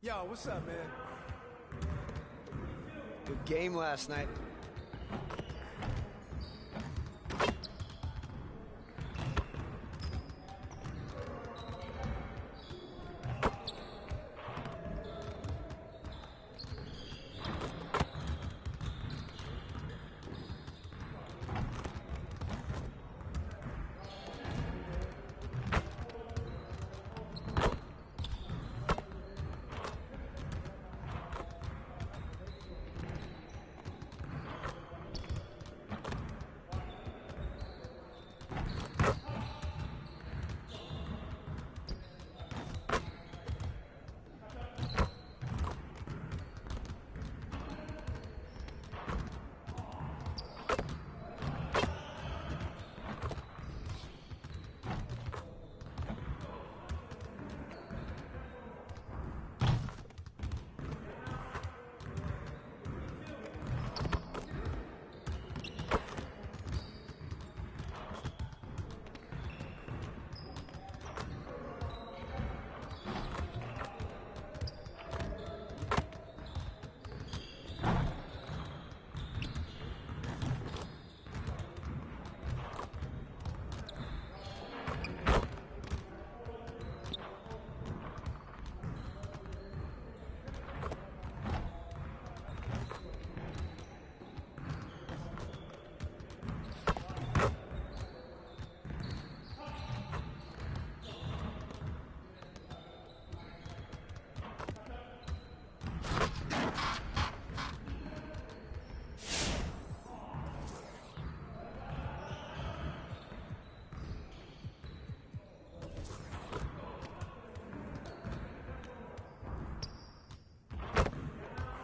Yo, what's up, man? Good game last night.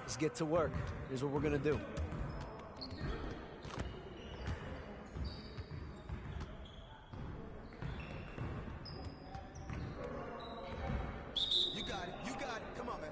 Let's get to work. Here's what we're gonna do. You got it. You got it. Come on, man.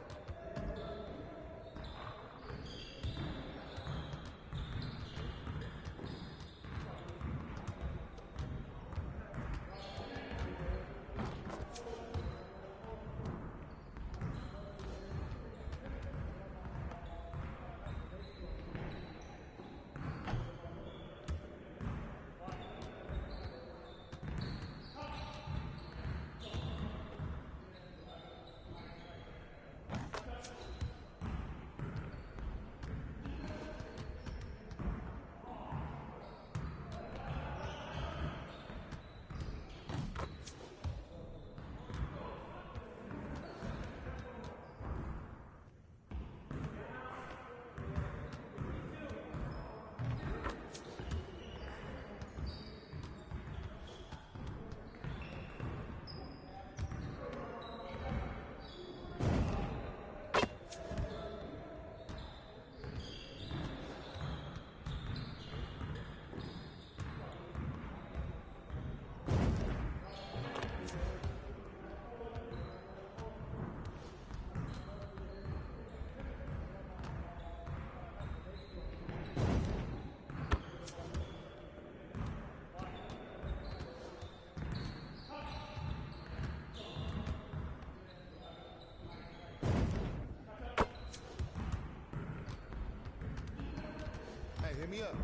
Hey, hit me up.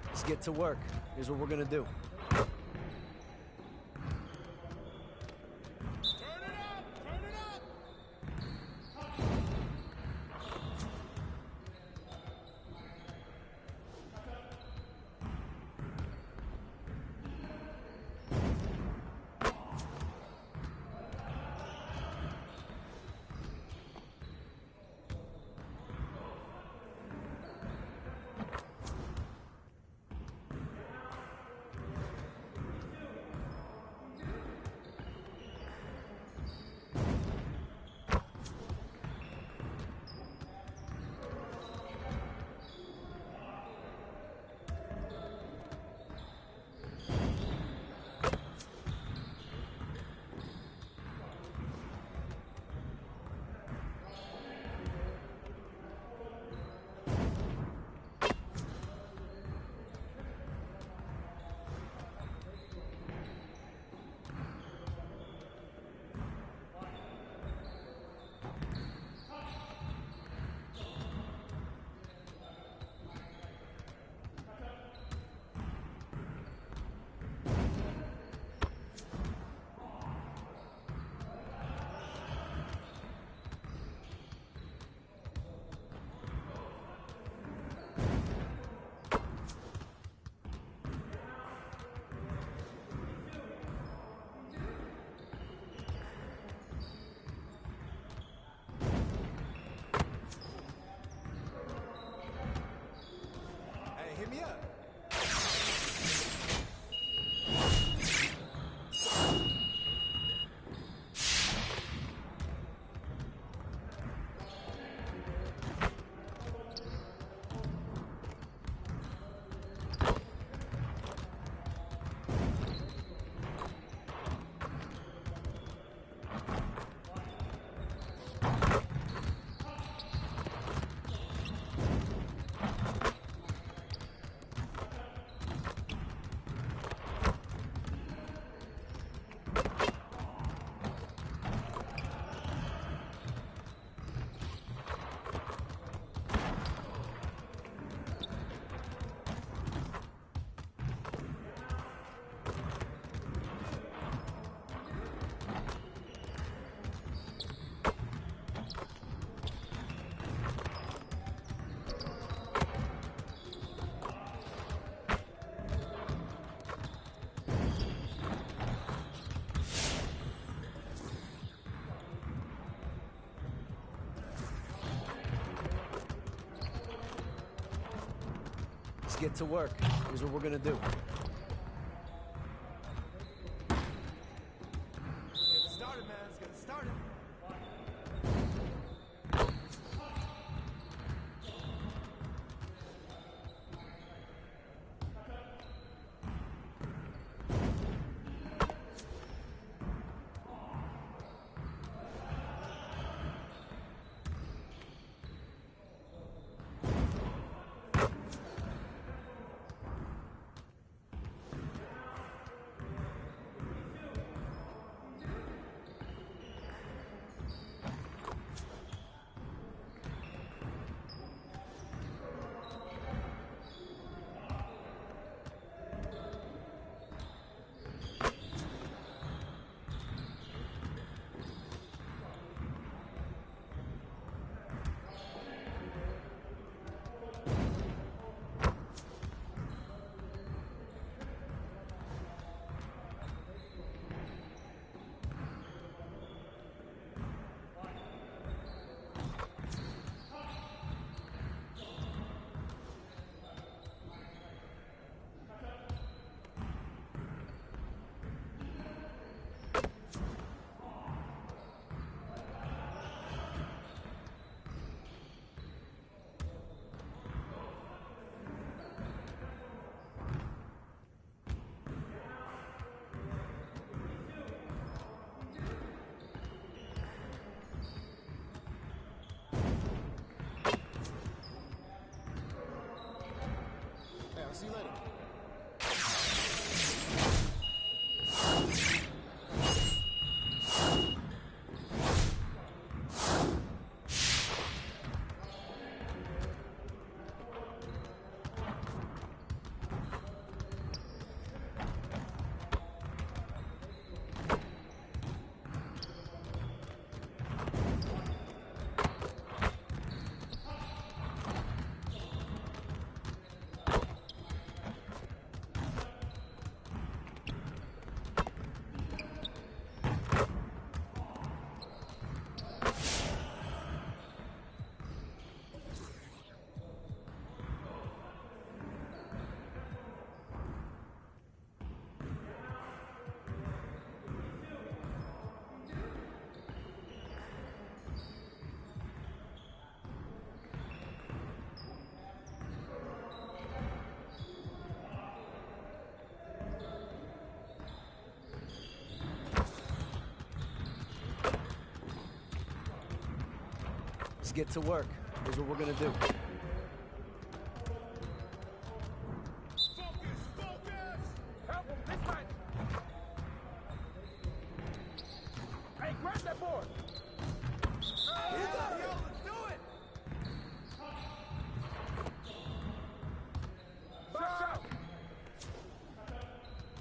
Let's get to work. Here's what we're gonna do. Turn it up! Turn it up! get to work. Here's what we're gonna do. Get it started, man. Let's get it started. Hey, I'll see you later. Let's get to work. Here's what we're gonna do. Hey, grab that board. Let's do it. Box out. Shut up.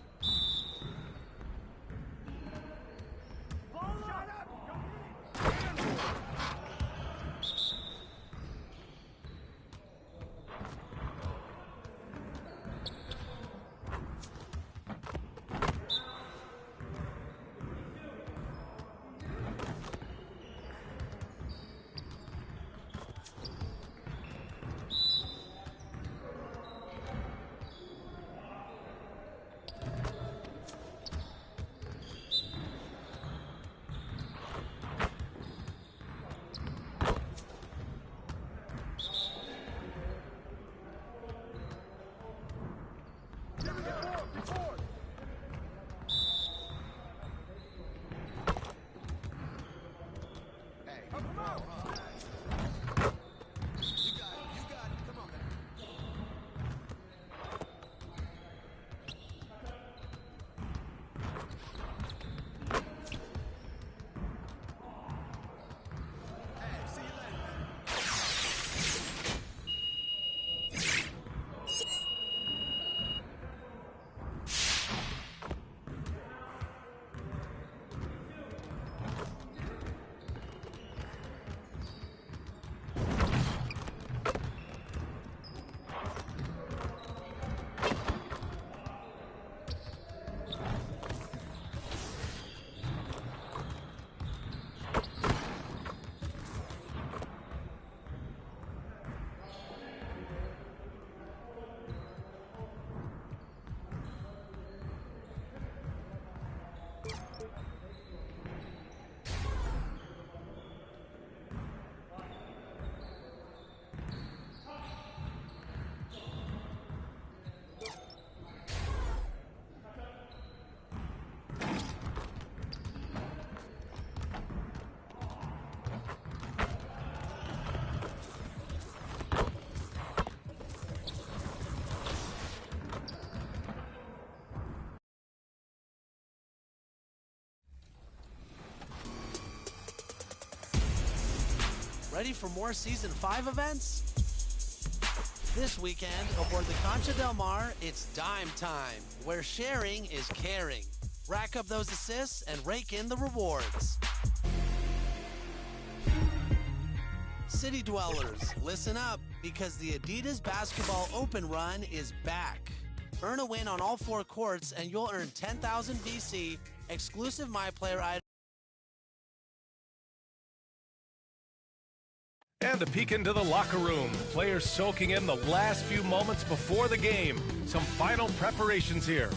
Ready for more Season 5 events? This weekend, aboard the Concha Del Mar, it's dime time, where sharing is caring. Rack up those assists and rake in the rewards. City dwellers, listen up, because the Adidas Basketball Open Run is back. Earn a win on all 4 courts, and you'll earn 10,000 VC, exclusive My Player items. And a peek into the locker room. Players soaking in the last few moments before the game. Some final preparations here.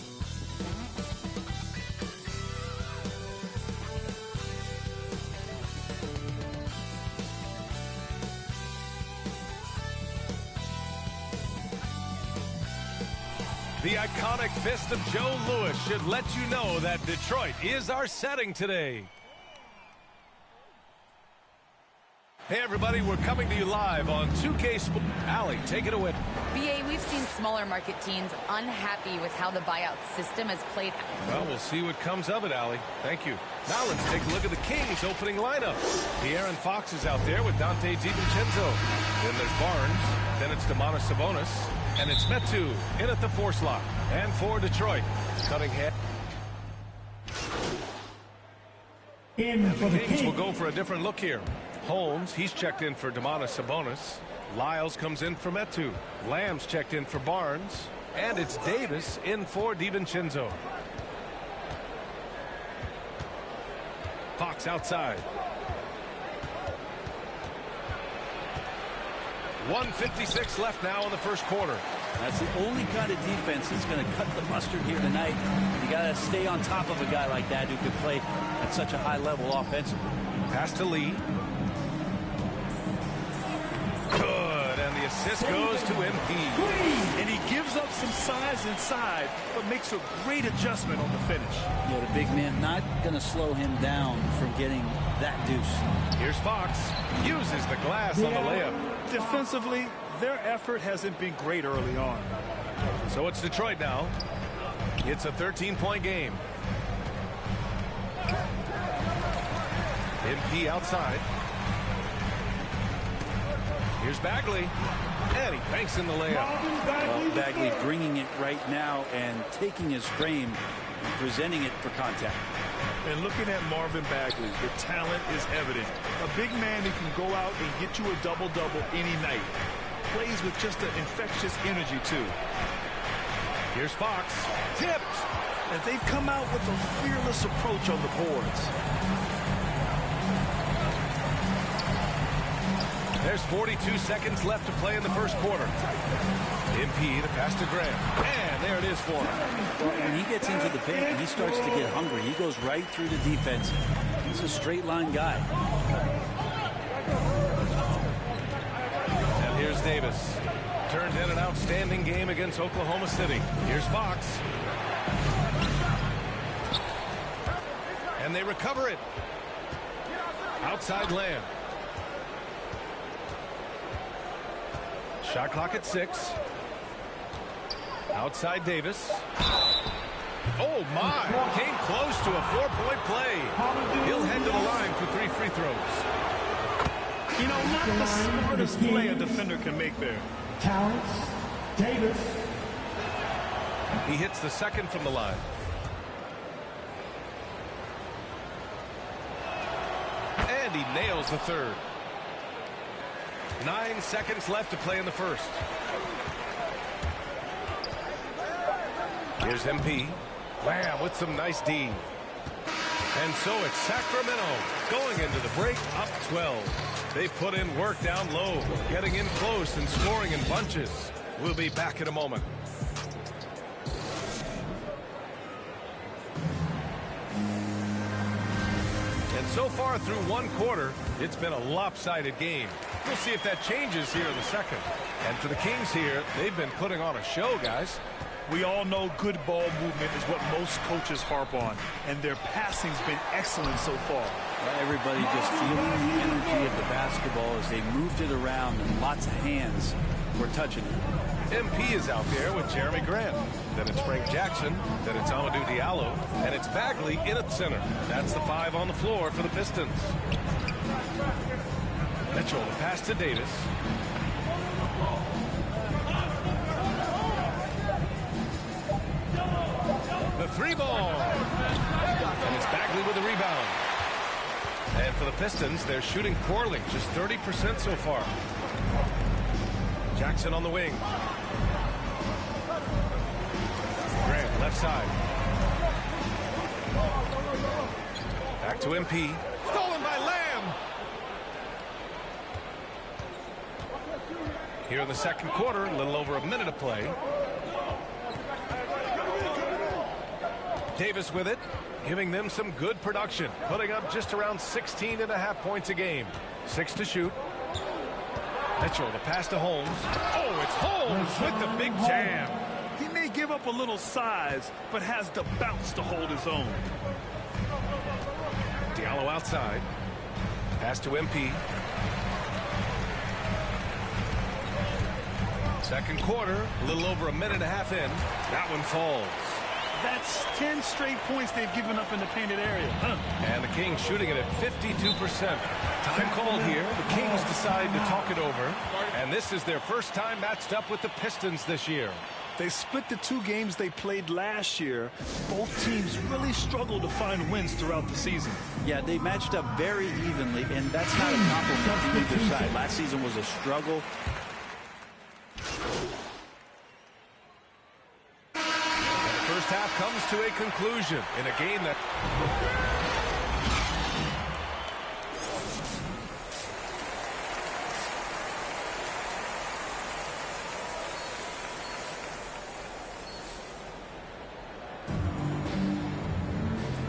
The iconic fist of Joe Louis should let you know that Detroit is our setting today. Hey everybody, we're coming to you live on 2K Sports. Allie, take it away. BA, we've seen smaller market teams unhappy with how the buyout system has played. Well, we'll see what comes of it, Allie. Thank you. Now let's take a look at the Kings' opening lineup. De'Aaron Fox is out there with Dante DiVincenzo. Then there's Barnes. Then it's Domantas Sabonis. And it's Metu in at the 4 slot. And for Detroit, Cunningham. And the Kings will go for a different look here. Holmes, he's checked in for Domantas Sabonis. Lyles comes in for Metu. Lamb's checked in for Barnes. And it's Davis in for DiVincenzo. Fox outside. 1:56 left now in the first quarter. That's the only kind of defense that's going to cut the mustard here tonight. You got to stay on top of a guy like that who can play at such a high level offensively. Pass to Lee. Good, and the assist goes to MP. And he gives up some size inside, but makes a great adjustment on the finish. Yeah, the big man not going to slow him down from getting that deuce. Here's Fox. Uses the glass on the layup. Defensively, their effort hasn't been great early on. So it's Detroit now. It's a 13-point game. MP outside. Here's Bagley. And he banks in the layup. Well, Bagley bringing it right now and taking his frame and presenting it for contact. And looking at Marvin Bagley, the talent is evident. A big man who can go out and get you a double-double any night. Plays with just an infectious energy, too. Here's Fox. Tipped. And they've come out with a fearless approach on the boards. There's 42 seconds left to play in the first quarter. MP, the pass to Graham. And there it is for him. Well, when he gets into the paint and he starts to get hungry, he goes right through the defense. He's a straight line guy. And here's Davis. Turned in an outstanding game against Oklahoma City. Here's Fox. And they recover it. Outside Lamb. Shot clock at 6. Outside Davis. Oh, my. Came close to a 4-point play. He'll head to the line for 3 free throws. You know, not the smartest play a defender can make there. Talents, Davis. He hits the second from the line. And he nails the third. 9 seconds left to play in the first. Here's MP. Lamb with some nice D. And so it's Sacramento going into the break up 12. They put in work down low, getting in close and scoring in bunches. We'll be back in a moment. And so far through one quarter, it's been a lopsided game. We'll see if that changes here in the second. And for the Kings here, they've been putting on a show, guys. We all know good ball movement is what most coaches harp on, and their passing's been excellent so far. Everybody just feeling the energy of the basketball as they moved it around, and lots of hands were touching it. MP is out there with Jeremy Grant. Then it's Frank Jackson. Then it's Amadou Diallo. And it's Bagley in at center. That's the 5 on the floor for the Pistons. Mitchell, the pass to Davis. The three ball. And it's Bagley with the rebound. And for the Pistons, they're shooting poorly, just 30% so far. Jackson on the wing. Grant, left side. Back to MP. Stolen by Lamb. Here in the second quarter, a little over a minute to play. Davis with it, giving them some good production, putting up just around 16.5 points a game. 6 to shoot. Mitchell, the pass to Holmes. Oh, it's Holmes with the big jam. He may give up a little size, but has the bounce to hold his own. Diallo outside. Pass to MP. Second quarter, a little over a minute and a half in. That one falls. That's 10 straight points they've given up in the painted area. And the Kings shooting it at 52%. Time called here. The Kings decide to talk it over. And this is their first time matched up with the Pistons this year. They split the 2 games they played last year. Both teams really struggled to find wins throughout the season. Yeah, they matched up very evenly, and that's not a compliment to either side. Last season was a struggle. First half comes to a conclusion in a game that...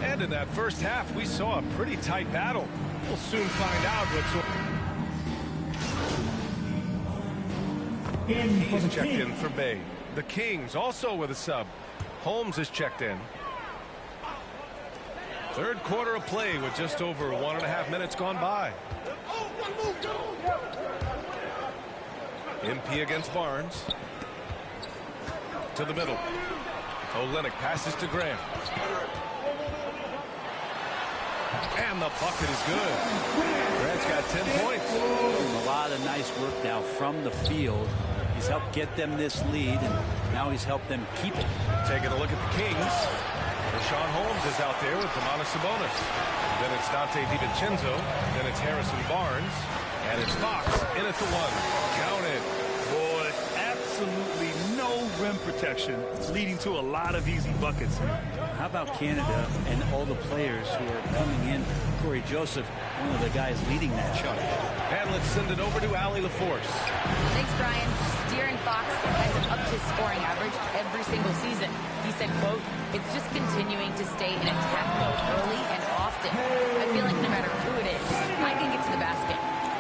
And in that first half, we saw a pretty tight battle. We'll soon find out what's... He's checked in for Bay. The Kings also with a sub. Holmes is checked in. Third quarter of play with just over 1.5 minutes gone by. MP against Barnes. To the middle. Olynyk passes to Grant. And the bucket is good. Grant's got 10 points. A lot of nice work now from the field. He's helped get them this lead, and now he's helped them keep it. Taking a look at the Kings. Rashawn Holmes is out there with Sabonis. Then it's Dante DiVincenzo. Then it's Harrison Barnes. And it's Fox in at the 1. Counted. Boy, absolutely no rim protection, leading to a lot of easy buckets. How about Canada and all the players who are coming in? Corey Joseph, one of the guys leading that charge. And let's send it over to Allie LaForce. Thanks, Brian. De'Aaron Fox has upped his scoring average every single season. He said, quote, "It's just continuing to stay in attack mode early and often. I feel like no matter who it is, I can get to the basket.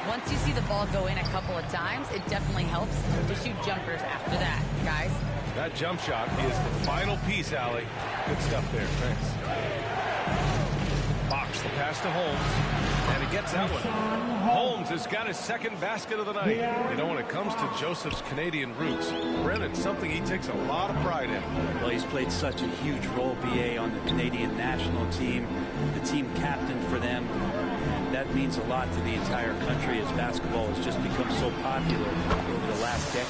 Once you see the ball go in a couple of times, it definitely helps to shoot jumpers after that, guys." That jump shot is the final piece, Allie. Good stuff there. Thanks. Fox, the pass to Holmes. And he gets that one. Holmes has got his second basket of the night. You know, when it comes to Joseph's Canadian roots, Brennan's something he takes a lot of pride in. Well, he's played such a huge role, BA, on the Canadian national team, the team captain for them. That means a lot to the entire country as basketball has just become so popular over the last decade.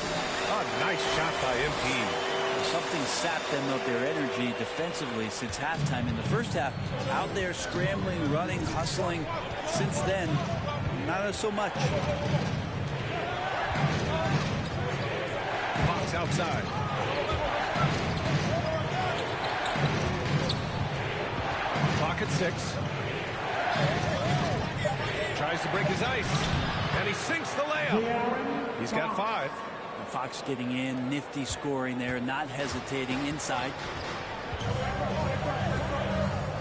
Oh, nice shot by MP. Something sapped them of their energy defensively since halftime. In the first half, out there scrambling, running, hustling. Since then, not so much. Fox outside. Clock at 6. Tries to break his ice. And he sinks the layup. He's got 5. Fox getting in, nifty scoring there, not hesitating inside.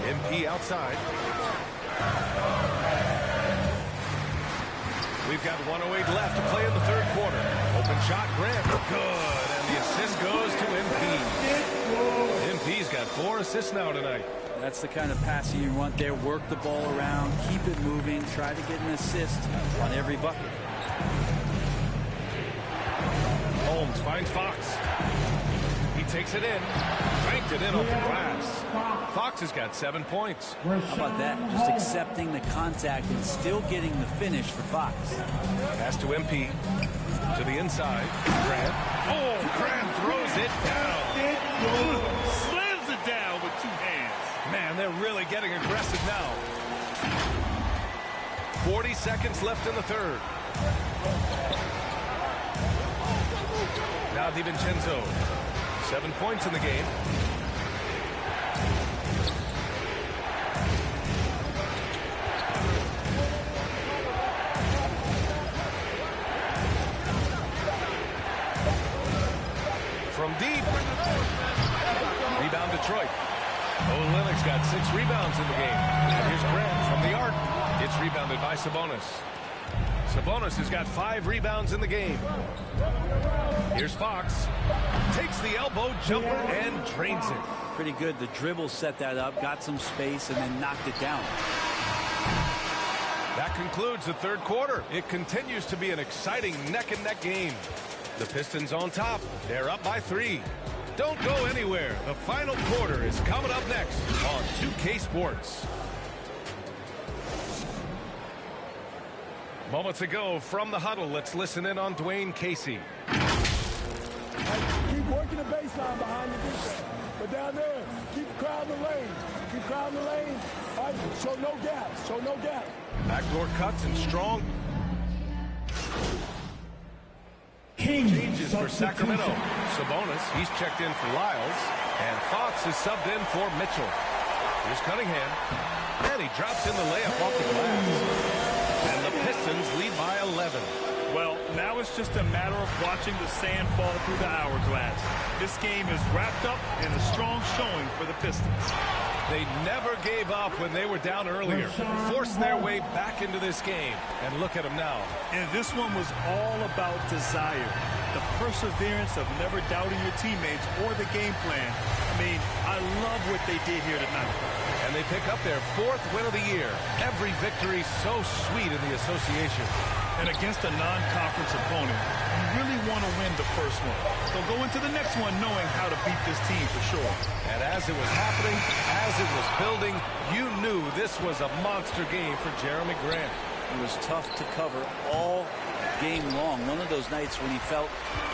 MP outside. We've got 1:08 left to play in the third quarter. Open shot, Grant. Good. And the assist goes to MP. MP's got 4 assists now tonight. That's the kind of passing you want there. Work the ball around, keep it moving, try to get an assist on every bucket. Holmes finds Fox. He takes it in. Banked it in off the glass. Fox has got 7 points. How about that? Just accepting the contact and still getting the finish for Fox. Pass to MP. To the inside. Grant. Oh, Grant throws it down. Slams it down with 2 hands. Man, they're really getting aggressive now. 40 seconds left in the third. Now DiVincenzo. 7 points in the game. From deep. Rebound Detroit. Olynyk's got 6 rebounds in the game. And here's Grant from the arc. It's rebounded by Sabonis. Sabonis has got 5 rebounds in the game. Here's Fox. Takes the elbow jumper and drains it. Pretty good. The dribble set that up, got some space, and then knocked it down. That concludes the third quarter. It continues to be an exciting neck-and-neck game. The Pistons on top. They're up by 3. Don't go anywhere. The final quarter is coming up next on 2K Sports. Moments ago from the huddle, let's listen in on Dwayne Casey. Keep working the baseline behind the defense. But down there, keep crowding the lane. Keep crowding the lane. All right, show no gaps. Show no gap. Backdoor cuts and strong. Changes for Sacramento. Sabonis, he's checked in for Lyles. And Fox is subbed in for Mitchell. Here's Cunningham. And he drops in the layup off the glass. And the Pistons lead by 11. Well, now it's just a matter of watching the sand fall through the hourglass. This game is wrapped up in a strong showing for the Pistons. They never gave up when they were down earlier. Forced their way back into this game. And look at them now. And this one was all about desire. The perseverance of never doubting your teammates or the game plan. I mean, I love what they did here tonight. And they pick up their 4th win of the year. Every victory so sweet in the association. And against a non-conference opponent, you really want to win the first one. So go into the next one knowing how to beat this team for sure. And as it was happening, as it was building, you knew this was a monster game for Jeremy Grant. It was tough to cover all game long. One of those nights when he felt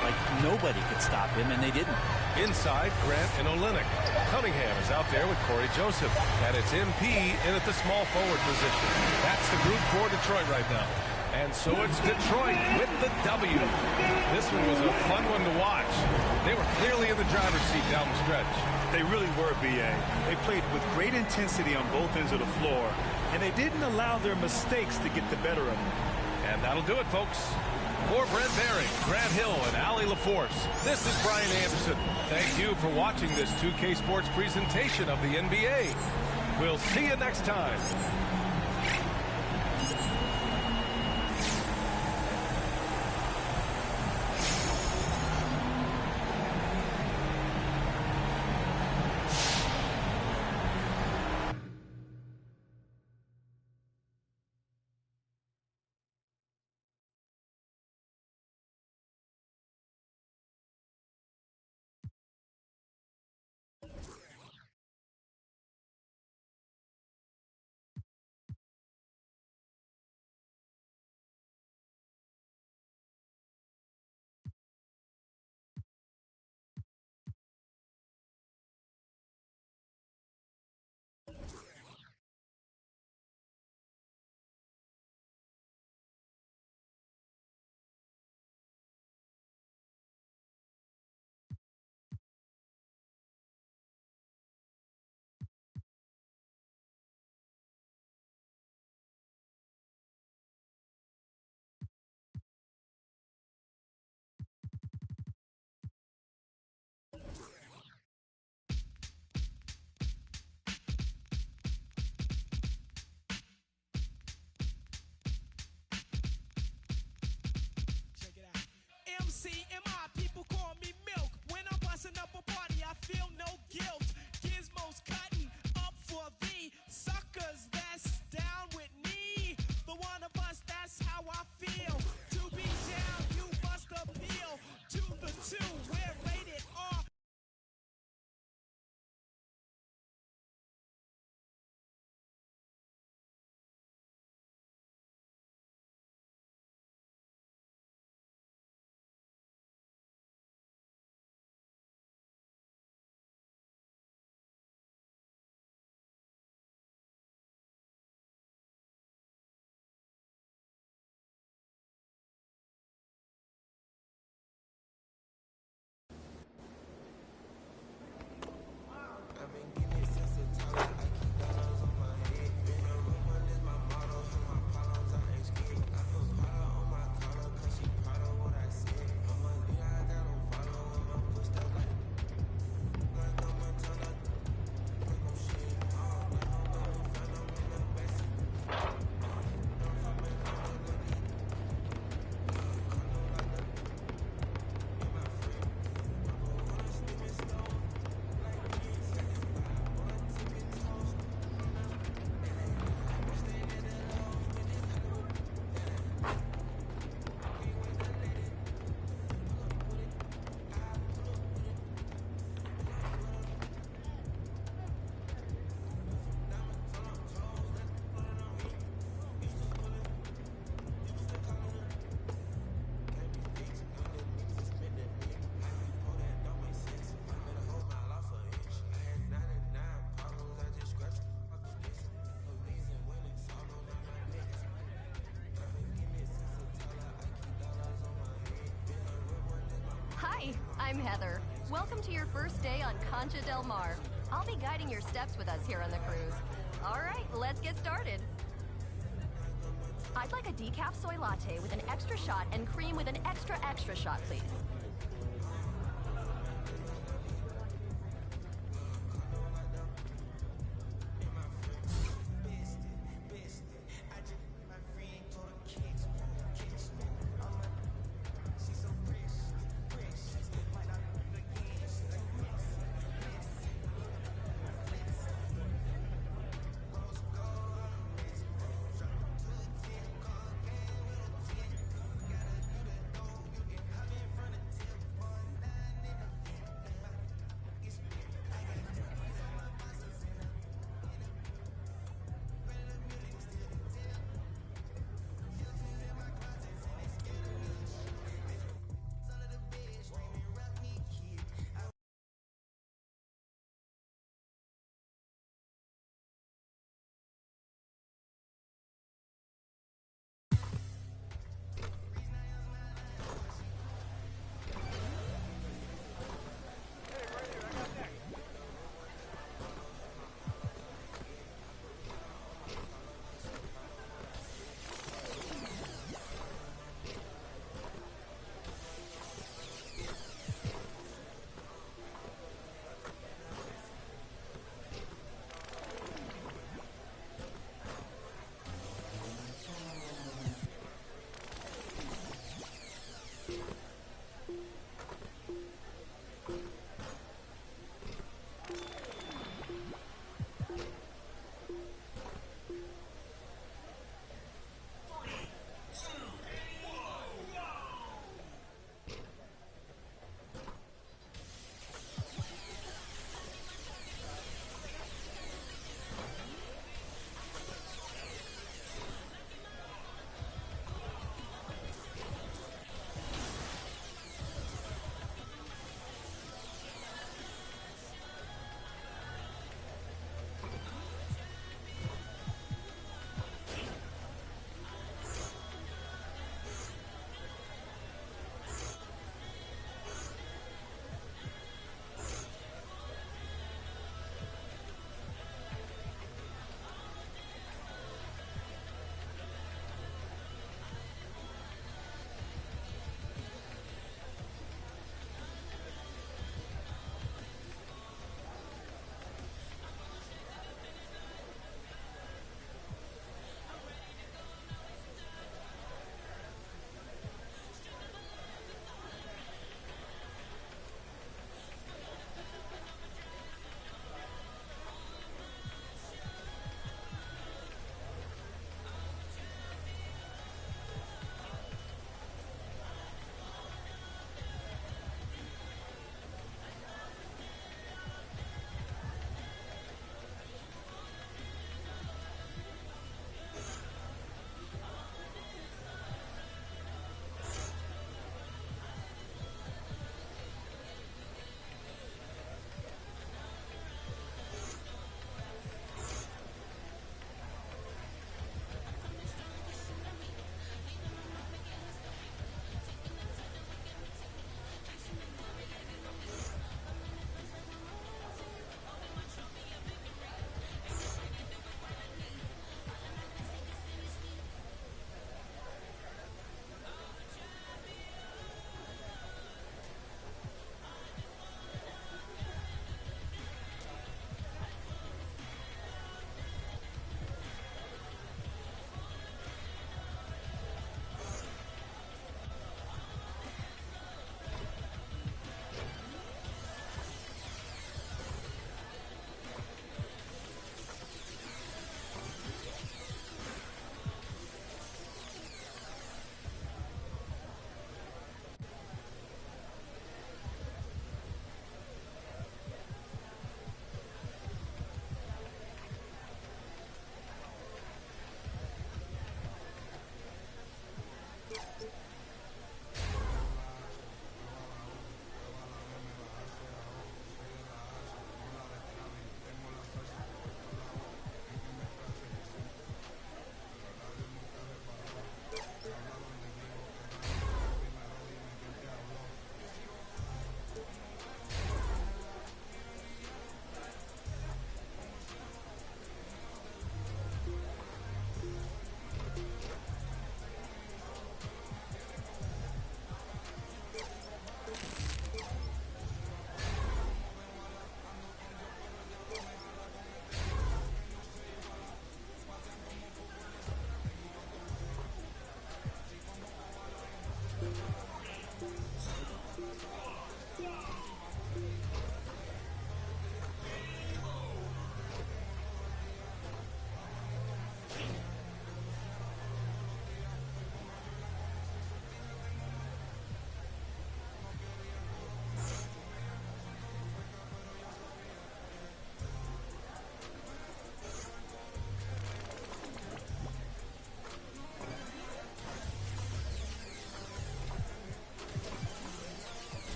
like nobody could stop him, and they didn't. Inside, Grant and Olynyk. Cunningham is out there with Corey Joseph. And it's MP in at the small forward position. That's the group for Detroit right now. And so it's Detroit with the W. This one was a fun one to watch. They were clearly in the driver's seat down the stretch. They really were, B.A. They played with great intensity on both ends of the floor, and they didn't allow their mistakes to get the better of them. And that'll do it, folks. For Brent Baring, Grant Hill, and Allie LaForce, this is Brian Anderson. Thank you for watching this 2K Sports presentation of the NBA. We'll see you next time. I'm Heather. Welcome to your first day on Concha Del Mar. I'll be guiding your steps with us here on the cruise. All right, let's get started. I'd like a decaf soy latte with an extra shot and cream with an extra shot, please.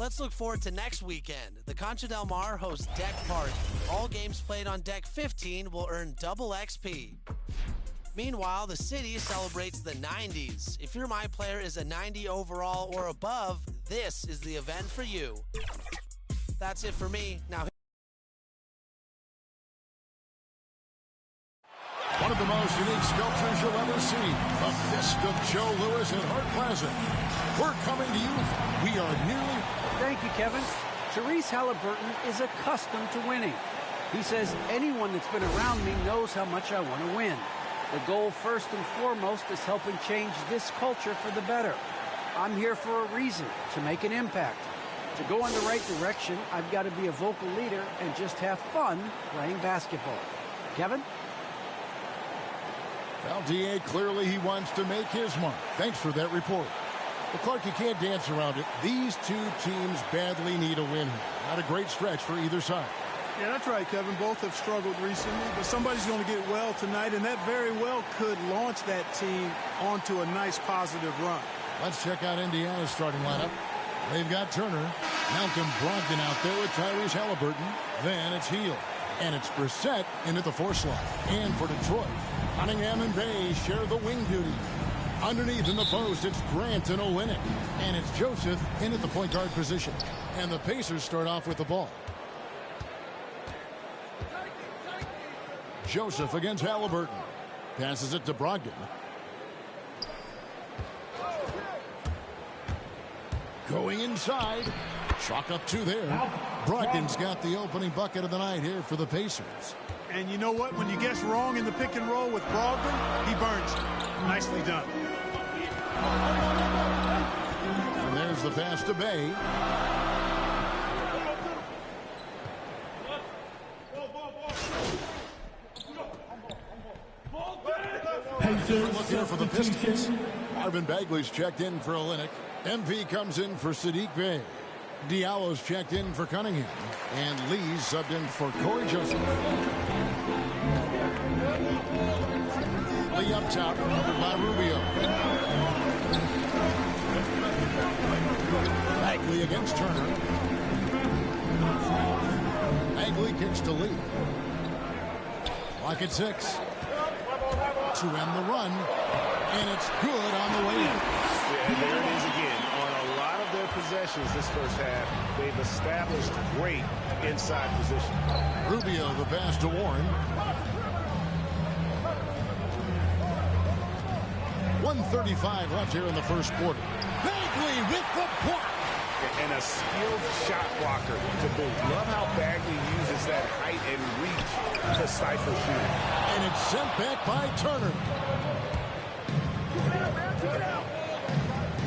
Let's look forward to next weekend. The Concha Del Mar hosts Deck Park. All games played on Deck 15 will earn double XP. Meanwhile, the city celebrates the 90s. If your My Player is a 90 overall or above, this is the event for you. That's it for me. Now, one of the most unique sculptures you'll ever see, the Fist of Joe Louis at Hart Plaza. We're coming to you. We are nearly... Thank you, Kevin. Therese Halliburton is accustomed to winning. He says anyone that's been around me knows how much I want to win. The goal, first and foremost, is helping change this culture for the better. I'm here for a reason, to make an impact. To go in the right direction, I've got to be a vocal leader and just have fun playing basketball. Kevin? Well, D.A., clearly he wants to make his mark. Thanks for that report. Well, Clark, you can't dance around it. These two teams badly need a win here. Not a great stretch for either side. Yeah, that's right, Kevin. Both have struggled recently, but somebody's going to get well tonight, and that very well could launch that team onto a nice positive run. Let's check out Indiana's starting lineup. They've got Turner, Malcolm Brogdon out there with Tyrese Halliburton. Then it's Heel, and it's Brissett in at the 4 slot. And for Detroit, Cunningham and Bay share the wing duty. Underneath in the post, it's Grant and Olynyk. And it's Joseph in at the point guard position. And the Pacers start off with the ball. Joseph against Halliburton. Passes it to Brogdon. Going inside. Chalk up 2 there. Brogdon's got the opening bucket of the night here for the Pacers. And you know what? When you guess wrong in the pick and roll with Brogdon, he burns you. Nicely done. And there's the pass to Bay. Look here for the Pistons. Marvin Bagley's checked in for Olynyk. MP comes in for Sadiq Bey. Diallo's checked in for Cunningham. And Lee's subbed in for Corey Joseph. Lee up top, covered by Rubio. Bagley against Turner. Bagley kicks to Lee. Clock at 6. To end the run, and it's good on the way in. Yeah, and there it is again. On a lot of their possessions this first half, they've established great inside position. Rubio, the pass to Warren. 1:35 left here in the first quarter. Bagley with the block. And a skilled shot blocker to boot. Love how Bagley uses that height and reach to stifle shooting. And it's sent back by Turner.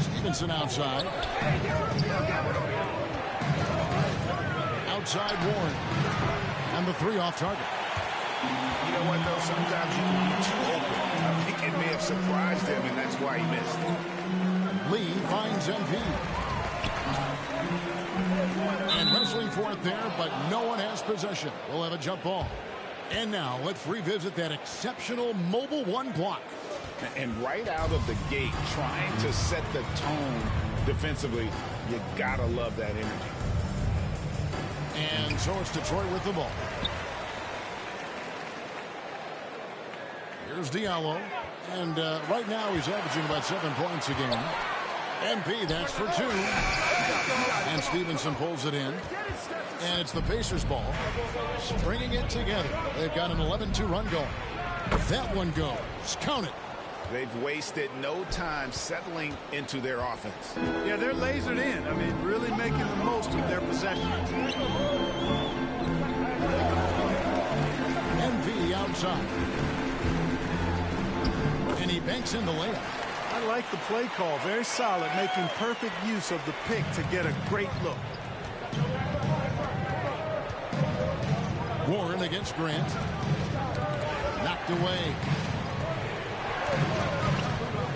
Stevenson outside. Outside Warren. And the 3 off target. You know what, though? Sometimes you can be too open. I think it may have surprised him, and that's why he missed. Lee finds MP. And wrestling for it there, but no one has possession. We'll have a jump ball. And now let's revisit that exceptional mobile 1 block. And right out of the gate, trying to set the tone defensively, you gotta love that energy. And so it's Detroit with the ball. Here's Diallo. And right now he's averaging about 7 points a game. MP, that's for 2. And Stevenson pulls it in. And it's the Pacers ball. Stringing it together. They've got an 11-2 run going. That one goes. Count it. They've wasted no time settling into their offense. Yeah, they're lasered in. I mean, really making the most of their possession. MV outside. And he banks in the layup. I like the play call. Very solid, making perfect use of the pick to get a great look. Warren against Grant. Knocked away.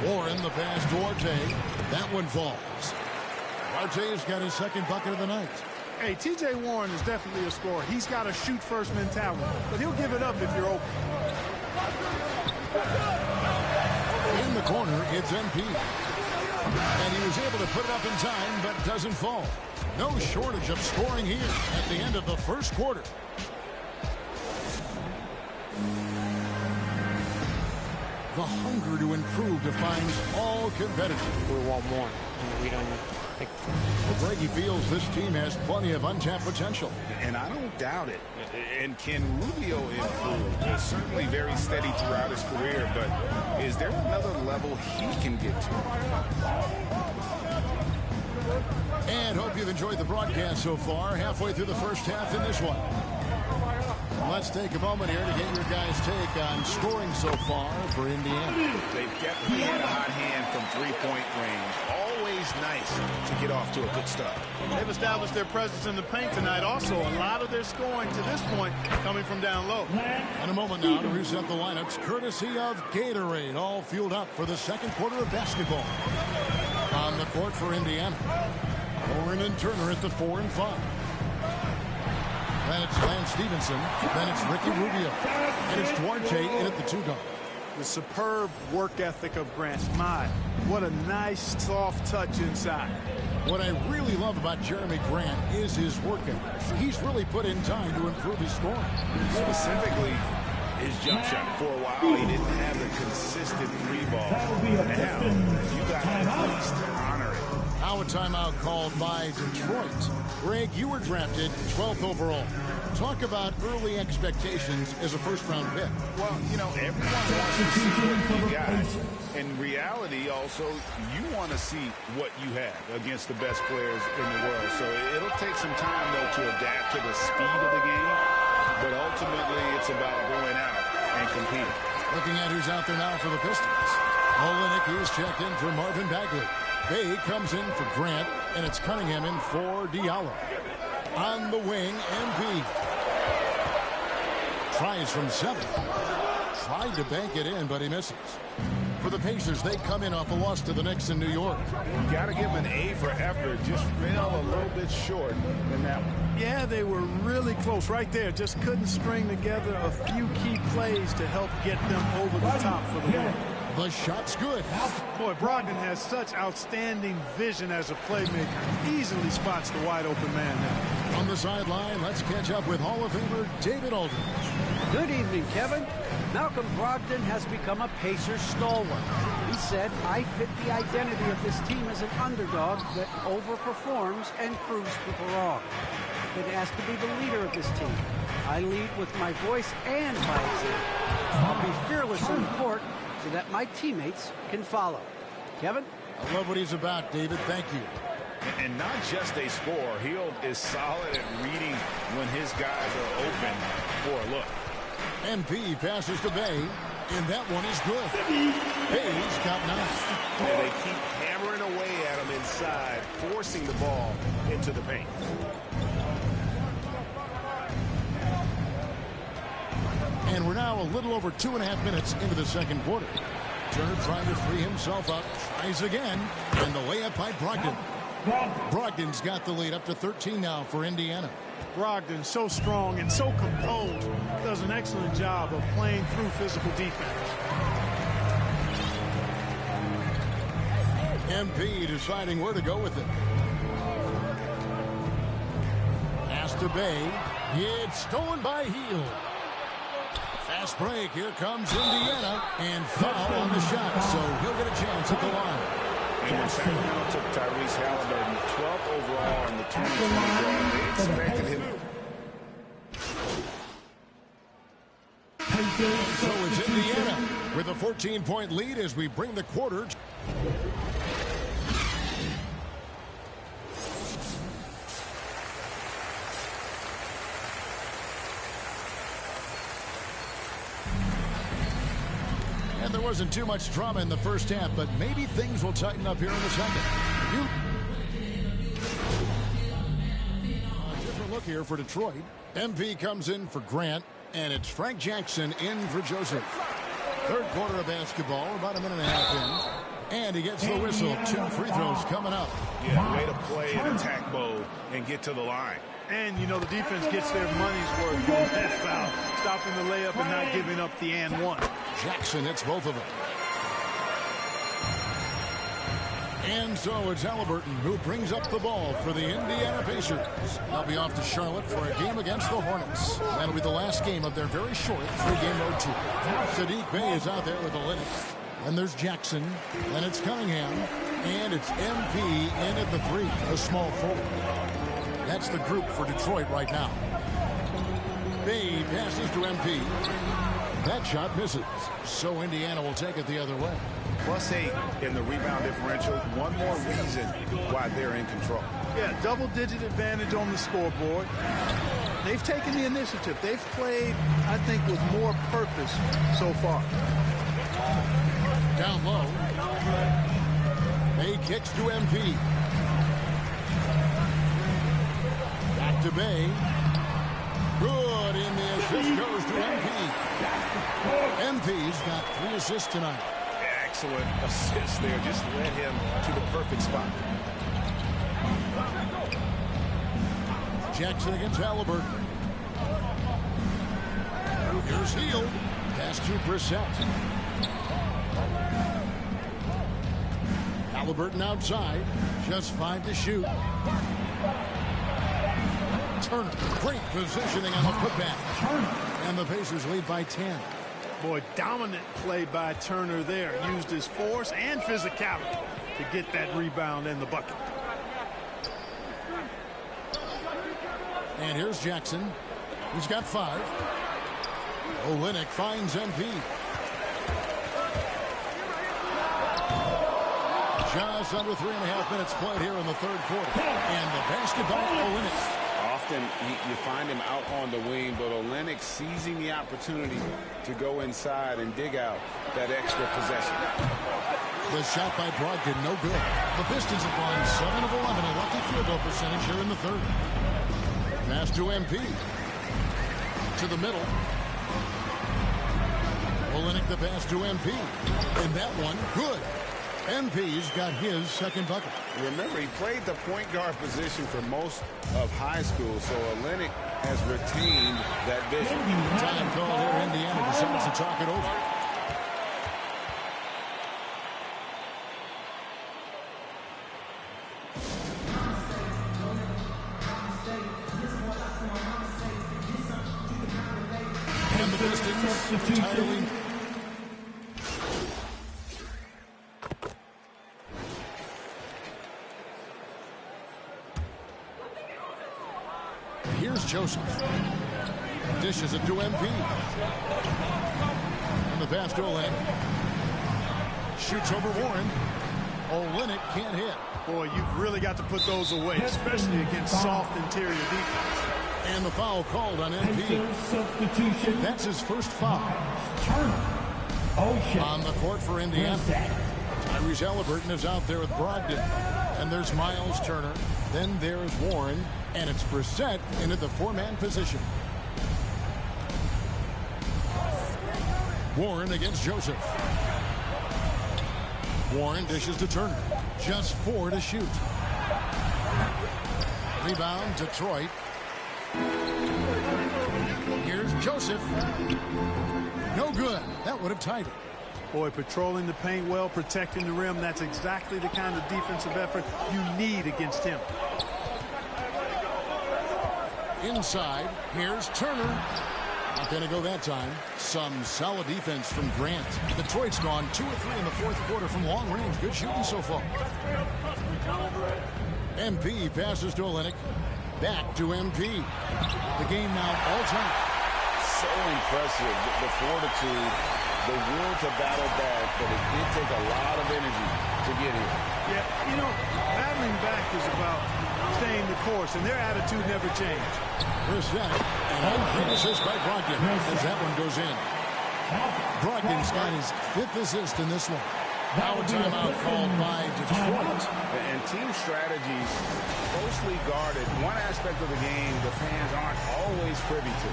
Warren, the pass to Arte. That one falls. Arte's got his 2nd bucket of the night. Hey, T.J. Warren is definitely a scorer. He's got a shoot-first mentality, but he'll give it up if you're open. In the corner, it's MP. And he was able to put it up in time, but doesn't fall. No shortage of scoring here at the end of the first quarter. The hunger to improve defines all competitors. We want more. We don't think. Well, Greg, he feels this team has plenty of untapped potential. And I don't doubt it. And can Rubio improve? He's certainly very steady throughout his career, but is there another level he can get to? And hope you've enjoyed the broadcast so far. Halfway through the first half in this one. Let's take a moment here to get your guys' take on scoring so far for Indiana. They've definitely had a hot hand from three-point range. Always nice to get off to a good start. They've established their presence in the paint tonight. Also, a lot of their scoring to this point coming from down low. In a moment now to reset the lineups, courtesy of Gatorade, all fueled up for the second quarter of basketball. On the court for Indiana, Warren and Turner at the 4 and 5. Then it's Lance Stevenson. Then it's Ricky Rubio. And it's Duarte in at the 2 guard. The superb work ethic of Grant. My, what a nice, soft touch inside. What I really love about Jeremy Grant is his work ethic. He's really put in time to improve his scoring. Specifically, his jump shot. For a while, he didn't have the consistent three ball. Now, you got to at least honor it. Now a timeout called by Detroit. Greg, you were drafted 12th overall. Talk about early expectations as a first-round pick. Well, you know, everyone wants to see what you got. In reality, also, you want to see what you have against the best players in the world. So it'll take some time, though, to adapt to the speed of the game. But ultimately, it's about going out and competing. Looking at who's out there now for the Pistons. Olenek is checked in for Marvin Bagley. Bay comes in for Grant, and it's Cunningham in for Diallo. On the wing, MP. Tries from 7. Tried to bank it in, but he misses. For the Pacers, they come in off a loss to the Knicks in New York. You got to give them an A for effort. Just fell a little bit short in that one. Yeah, they were really close right there. Just couldn't string together a few key plays to help get them over the top for the win. The shot's good. Boy, Brogdon has such outstanding vision as a playmaker. Easily spots the wide open man there. On the sideline, let's catch up with Hall of Famer David Aldridge. Good evening, Kevin. Malcolm Brogdon has become a Pacers stalwart. He said, I fit the identity of this team as an underdog that overperforms and proves people wrong. I've been asked to be the leader of this team. I lead with my voice and my example. I'll be fearless in the court so that my teammates can follow. Kevin? I love what he's about, David. Thank you. And not just a scorer. He is solid at reading when his guys are open for a look. MP passes to Bay, and that one is good. Bay's got 9. And they keep hammering away at him inside, forcing the ball into the paint. And we're now a little over 2.5 minutes into the second quarter. Turner trying to free himself up, tries again, and the layup by Brogdon. Brogdon's got the lead up to 13 now for Indiana. Brogdon, so strong and so composed, does an excellent job of playing through physical defense. MP deciding where to go with it. Pass to Bay. It's stolen by Hield. Fast break. Here comes Indiana. And foul on the shot, so he'll get a chance at the line. And when Sacramento took Tyrese Halliburton 12th overall in the 2020 draft, they expected him. So it's Indiana with a 14-point lead as we bring the quarter. And there wasn't too much drama in the first half, but maybe things will tighten up here in the second. A different look here for Detroit. MP comes in for Grant, and it's Frank Jackson in for Joseph. Third quarter of basketball, about a minute and a half in. And he gets the whistle. 2 free throws coming up. Yeah, way to play in attack mode and get to the line. And, you know, the defense gets their money's worth on that foul. Stopping the layup and not giving up the and one. Jackson hits both of them. And so it's Halliburton who brings up the ball for the Indiana Pacers. They'll be off to Charlotte for a game against the Hornets. That'll be the last game of their very short 3-game road tour. Sadiq Bey is out there with Olynyk. And there's Jackson. And it's Cunningham. And it's MP in at the 3, a small forward. That's the group for Detroit right now. Bey passes to MP. That shot misses. So Indiana will take it the other way. +8 in the rebound differential. One more reason why they're in control. Yeah, double-digit advantage on the scoreboard. They've taken the initiative. They've played, I think, with more purpose so far. Down low. Bey kicks to MP. Back to Bey. Good in the assist goes to MP. MP's got 3 assists tonight. Excellent assist there. Just led him to the perfect spot. Jackson against Halliburton. Here's Hield. Pass to Brissett. Halliburton outside. Just 5 to shoot. Turner. Great positioning on the putback. And the Pacers lead by 10. Boy, dominant play by Turner there. Used his force and physicality to get that rebound in the bucket. And here's Jackson. He's got 5. Olynyk finds MP. Just under 3.5 minutes played here in the third quarter. And the basketball, Olynyk. Often you find him out on the wing, but Olynyk seizing the opportunity to go inside and dig out that extra possession. The shot by Brogdon, no good. The Pistons have gone 7 of 11, a lucky field goal percentage here in the third. Pass to MP. To the middle. Olynyk the pass to MP. And that one, good. MP's got his second bucket. Remember, he played the point guard position for most of high school, so Olynyk has retained that vision. Time call here. Indiana decides to talk it over. And the Pistons titling. Here's Joseph. Dishes it to MP. And the pass to Olynyk. Shoots over Warren. Olynyk can't hit. Boy, you've really got to put those away, especially against soft interior defense. And the foul called on MP. That's his first foul. On the court for Indiana. Tyrese Halliburton is out there with Brogdon. And there's Miles Turner. Then there's Warren. And it's Brissett into the 4-man position. Warren against Joseph. Warren dishes to Turner. Just 4 to shoot. Rebound, Detroit. Here's Joseph. No good. That would have tied it. Boy, patrolling the paint well, protecting the rim. That's exactly the kind of defensive effort you need against him. Inside, here's Turner. Not going to go that time. Some solid defense from Grant. Detroit's gone 2 of 3 in the fourth quarter from long range. Good shooting so far. MP passes to Olynyk. Back to MP. The game now all time. So impressive. The fortitude, the will to battle back, but it did take a lot of energy to get here. Yeah, you know, battling back is about staying the course, and their attitude never changed. Brissett, and a assist by Brogdon as that one goes in. Brogdon's got his 5th assist in this one. Now a timeout called by Detroit. And team strategies closely guarded. One aspect of the game the fans aren't always privy to.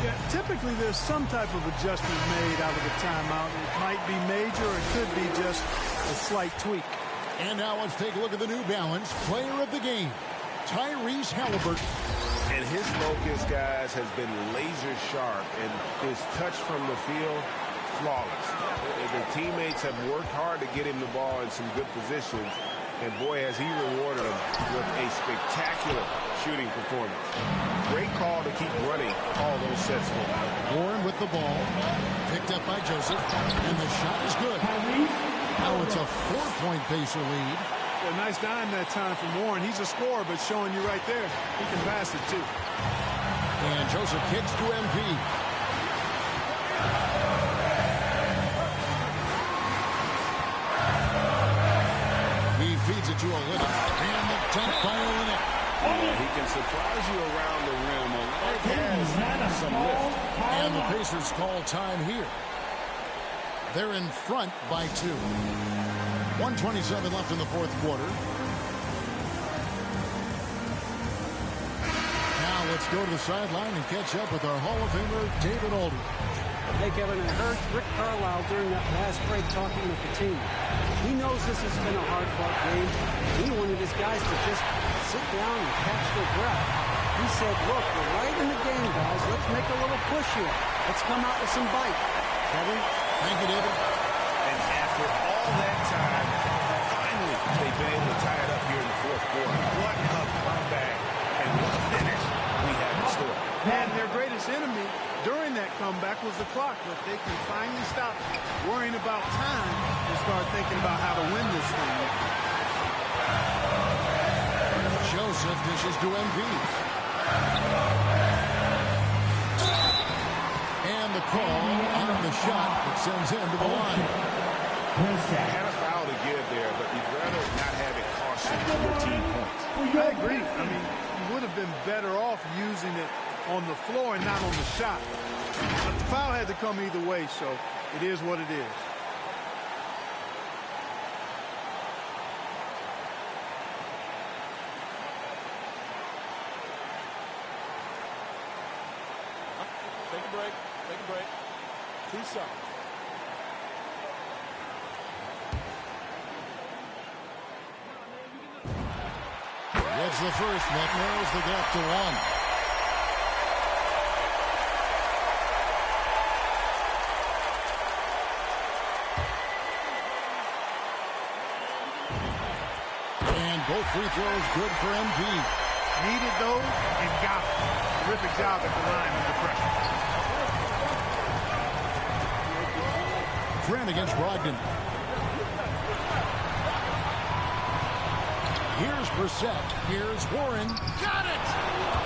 Yeah, typically there's some type of adjustment made out of the timeout. It might be major or it could be just a slight tweak. And now let's take a look at the New Balance player of the game, Tyrese Halliburton. And his focus, guys, has been laser sharp, and his touch from the field, flawless. The teammates have worked hard to get him the ball in some good positions, And boy, has he rewarded him with a spectacular shooting performance. Great call to keep running all those sets for him. Warren with the ball. Picked up by Joseph. And the shot is good. Now it's a 4-point Pacer lead. A nice dime that time from Warren. He's a scorer, but showing you right there, he can pass it too. And Joseph kicks to MP. He feeds it to Olynyk. And the dunk by Olynyk. He can surprise you around the rim. Olynyk has some lift. And the Pacers call time here. They're in front by 2. 1:27 left in the fourth quarter. Now let's go to the sideline and catch up with our Hall of Famer, David Aldridge. Hey, Kevin, I heard Rick Carlisle during that last break talking with the team. He knows this has been a hard-fought game. He wanted his guys to just sit down and catch their breath. He said, look, we're right in the game, guys. Let's make a little push here. Let's come out with some bite. Kevin? Thank you, David. And after all that time, finally, they've been able to tie it up here in the fourth quarter. What a comeback and what a finish we have in store. And their greatest enemy during that comeback was the clock, but they can finally stop worrying about time and start thinking about how to win this thing. Joseph dishes to MP. And the call on the shot that sends him to the line. Had a foul to give there, but you'd rather not have it cost you your team points. I agree. I mean, you would have been better off using it on the floor and not on the shot. But the foul had to come either way, so it is what it is. Take a break. Take a break. 2 shots. Gets the first. That narrows the gap to 1. And both free throws good for MP. Needed those and got them. Terrific job at the line under pressure. Grant against Brogdon. Here's Brissett. Here's Warren. Got it!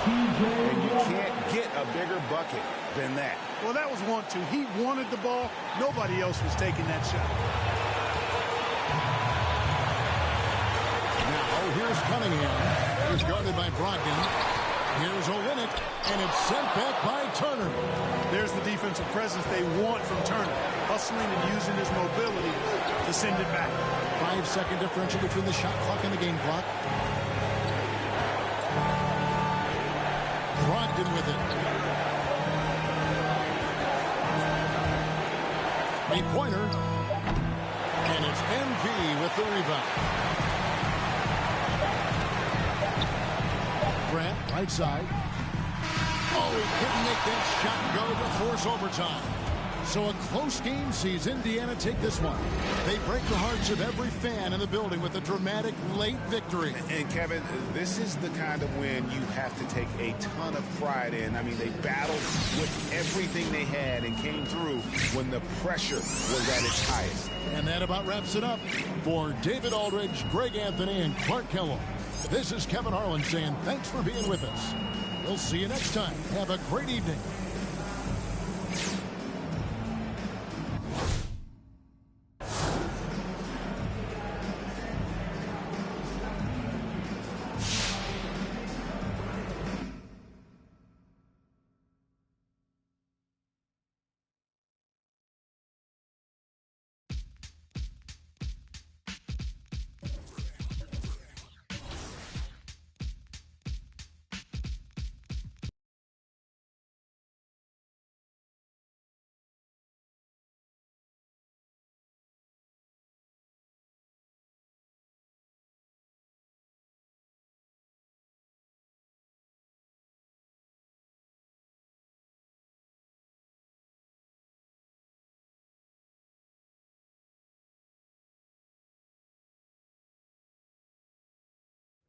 And you can't get a bigger bucket than that. Well, that was 1-2. He wanted the ball. Nobody else was taking that shot. Now, here's Cunningham. He's guarded by Brogdon. Here's Olynyk, and it's sent back by Turner. There's the defensive presence they want from Turner. Hustling and using his mobility to send it back. 5-second differential between the shot clock and the game clock. Brogdon with it. 3-pointer. And it's MP with the rebound. Grant, right side. Oh, he couldn't make that shot go to force overtime. So a close game sees Indiana take this one. They break the hearts of every fan in the building with a dramatic late victory. And Kevin, this is the kind of win you have to take a ton of pride in. I mean, they battled with everything they had and came through when the pressure was at its highest. And that about wraps it up. For David Aldridge, Greg Anthony, and Clark Kellogg, this is Kevin Harlan saying thanks for being with us. We'll see you next time. Have a great evening.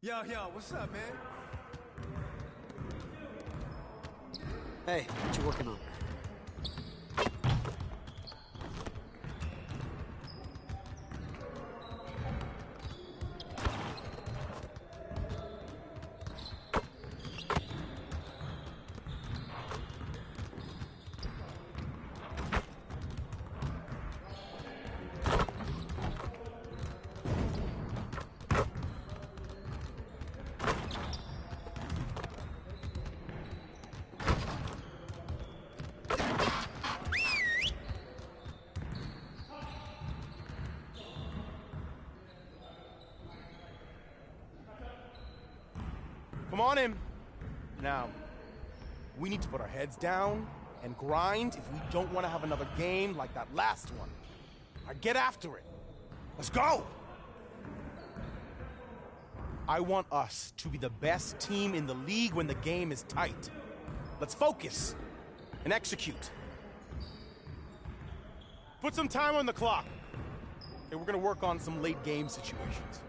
Yo, what's up, man? Hey, what you working on? Come on in. Now, we need to put our heads down and grind if we don't want to have another game like that last one. All right, get after it. Let's go! I want us to be the best team in the league when the game is tight. Let's focus and execute. Put some time on the clock. Okay, we're gonna work on some late game situations.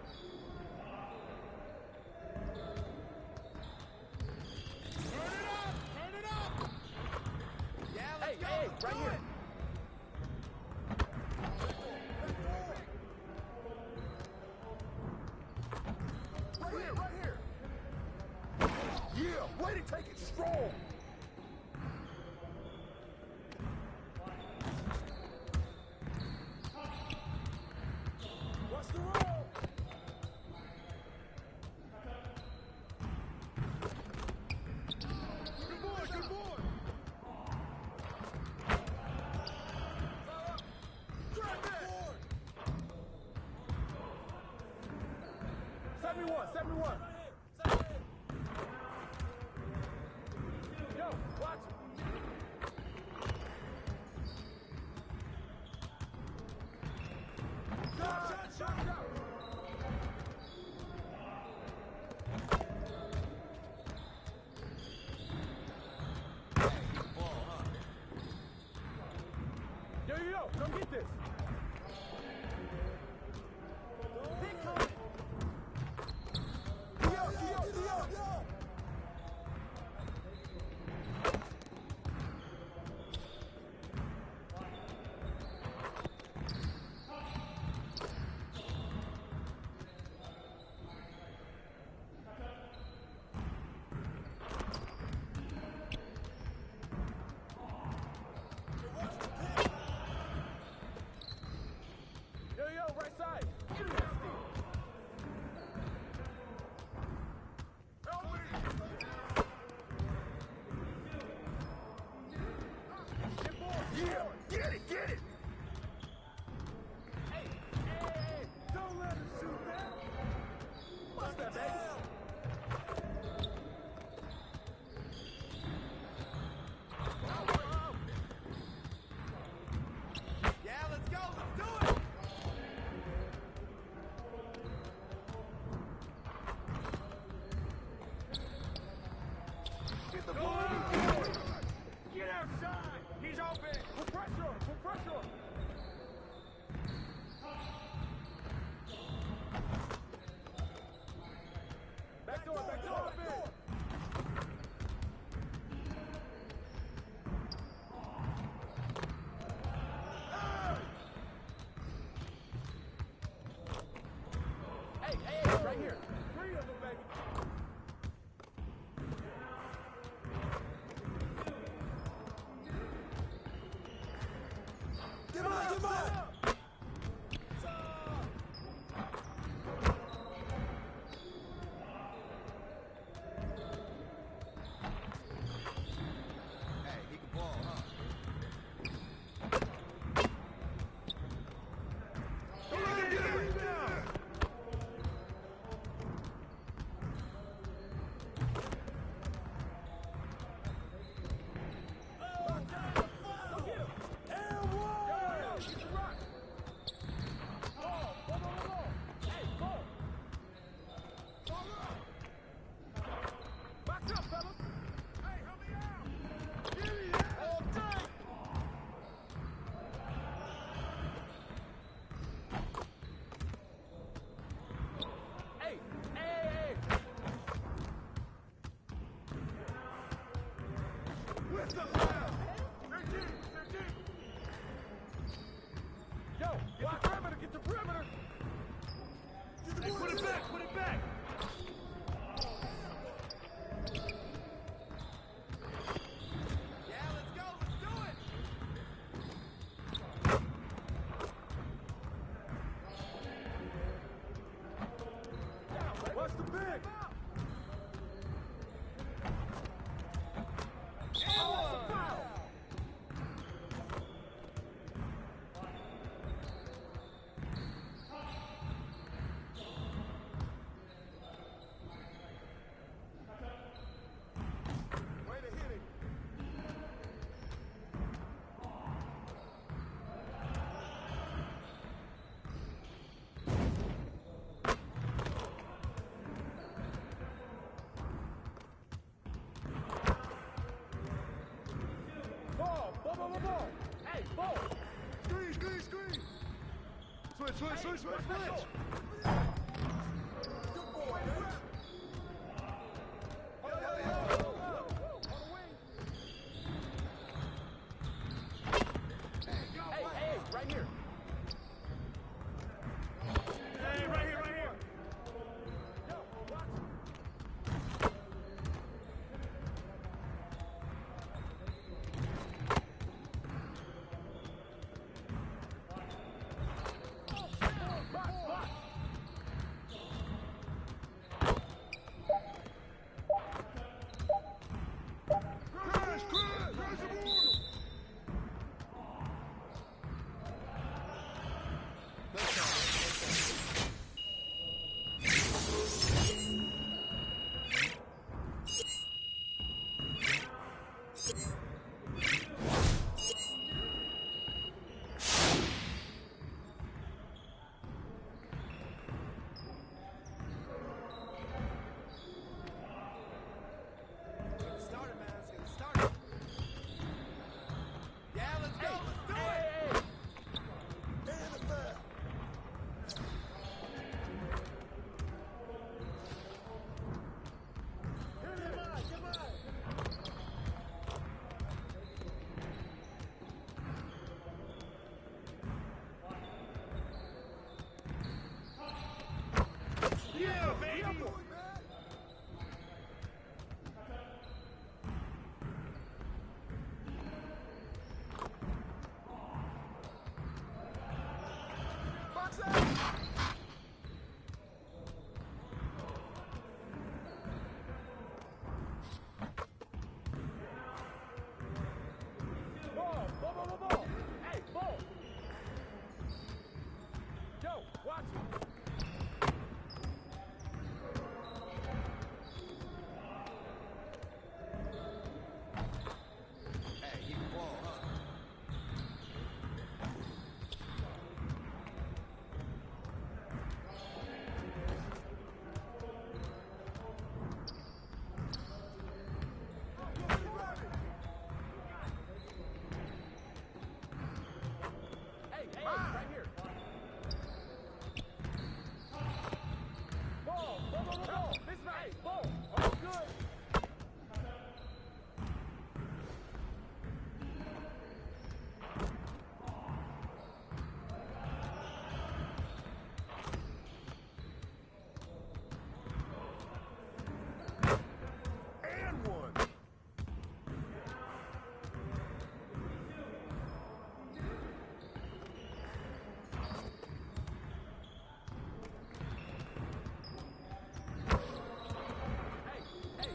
Right here. Right here. Yeah, way to take it strong. What's the roll? Good boy, good boy. 71. Yo, watch. Shot, go. Yo, come get this. it back, put it back. Yeah, let's go. Let's do it. Watch the big. Way to hit it. Ball. Hey, ball. Screen. Switch. Good boy, man. Hey, right here. Hey, right here. Yo, watch. Box. Crash the board. Get started, man. Let's get started. Yeah, let's go. Let's do it. And a foul. Yeah, baby. Ball. Hey, ball. Yo, watch it. Hey, you can ball, huh? Hey, right here. Ball. This right. Ball. Oh, good. And one. Hey,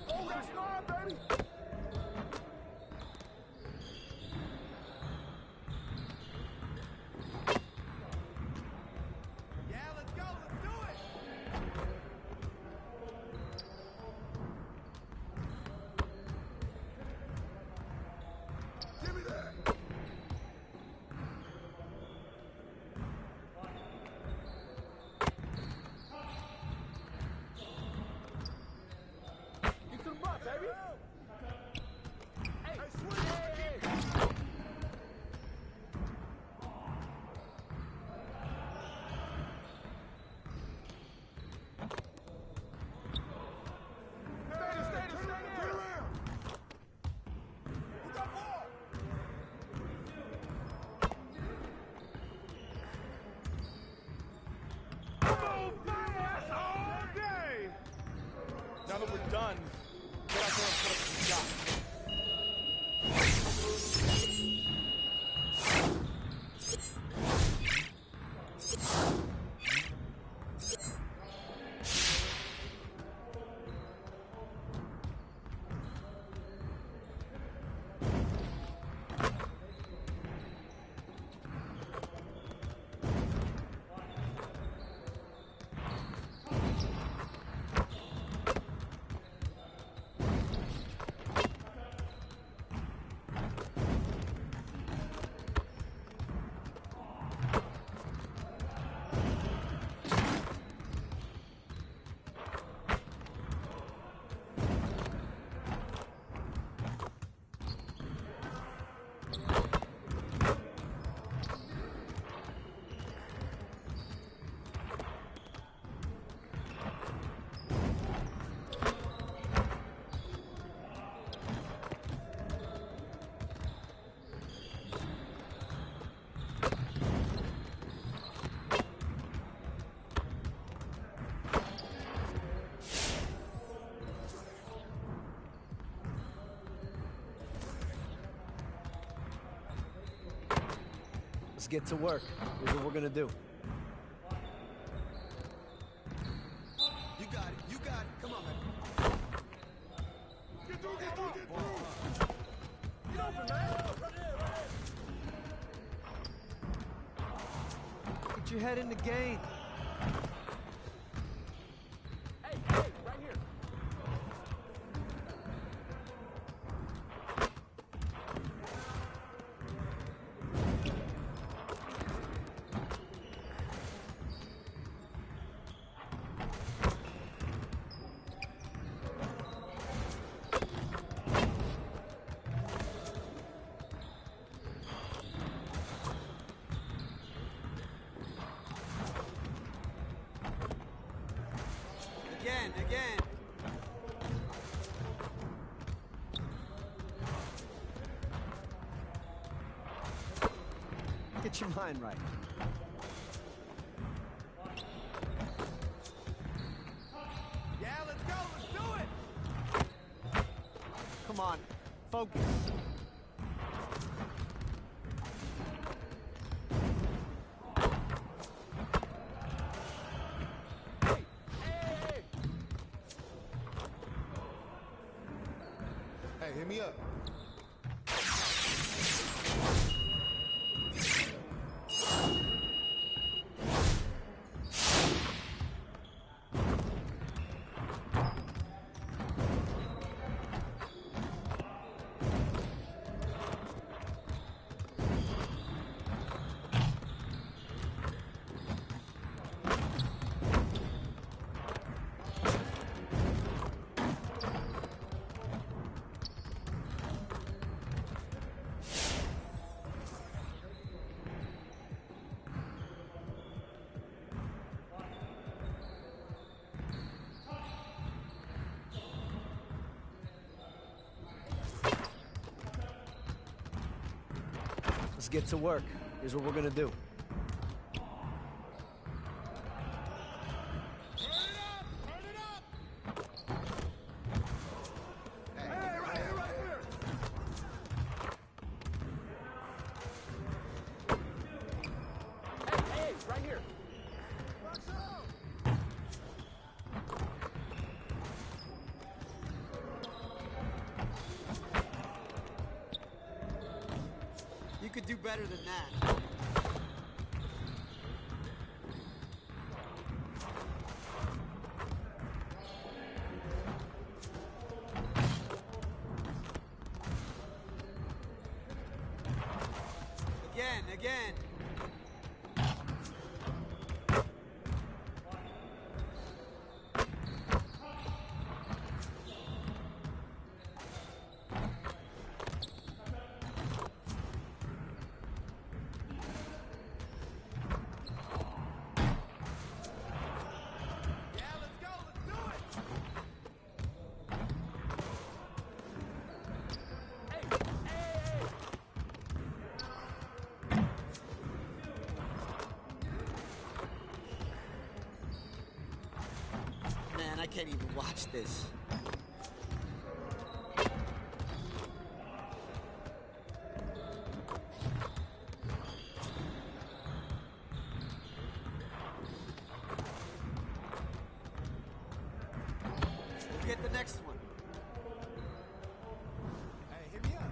now that we're done, get out there and put up some shots. Let's get to work. Here's what we're gonna do. You got it. You got it. Come on, man. Get through, get through, get through. Get open, man. Get your head in the game. Hey, right here. Again. Get your mind right. Yeah, let's go. Let's do it. Come on, focus. Hey, hit me up. Let's get to work. Here's what we're gonna do. Hey, right here. You could do better than that. Again. Man, I can't even watch this. next one. Hey, hit me up.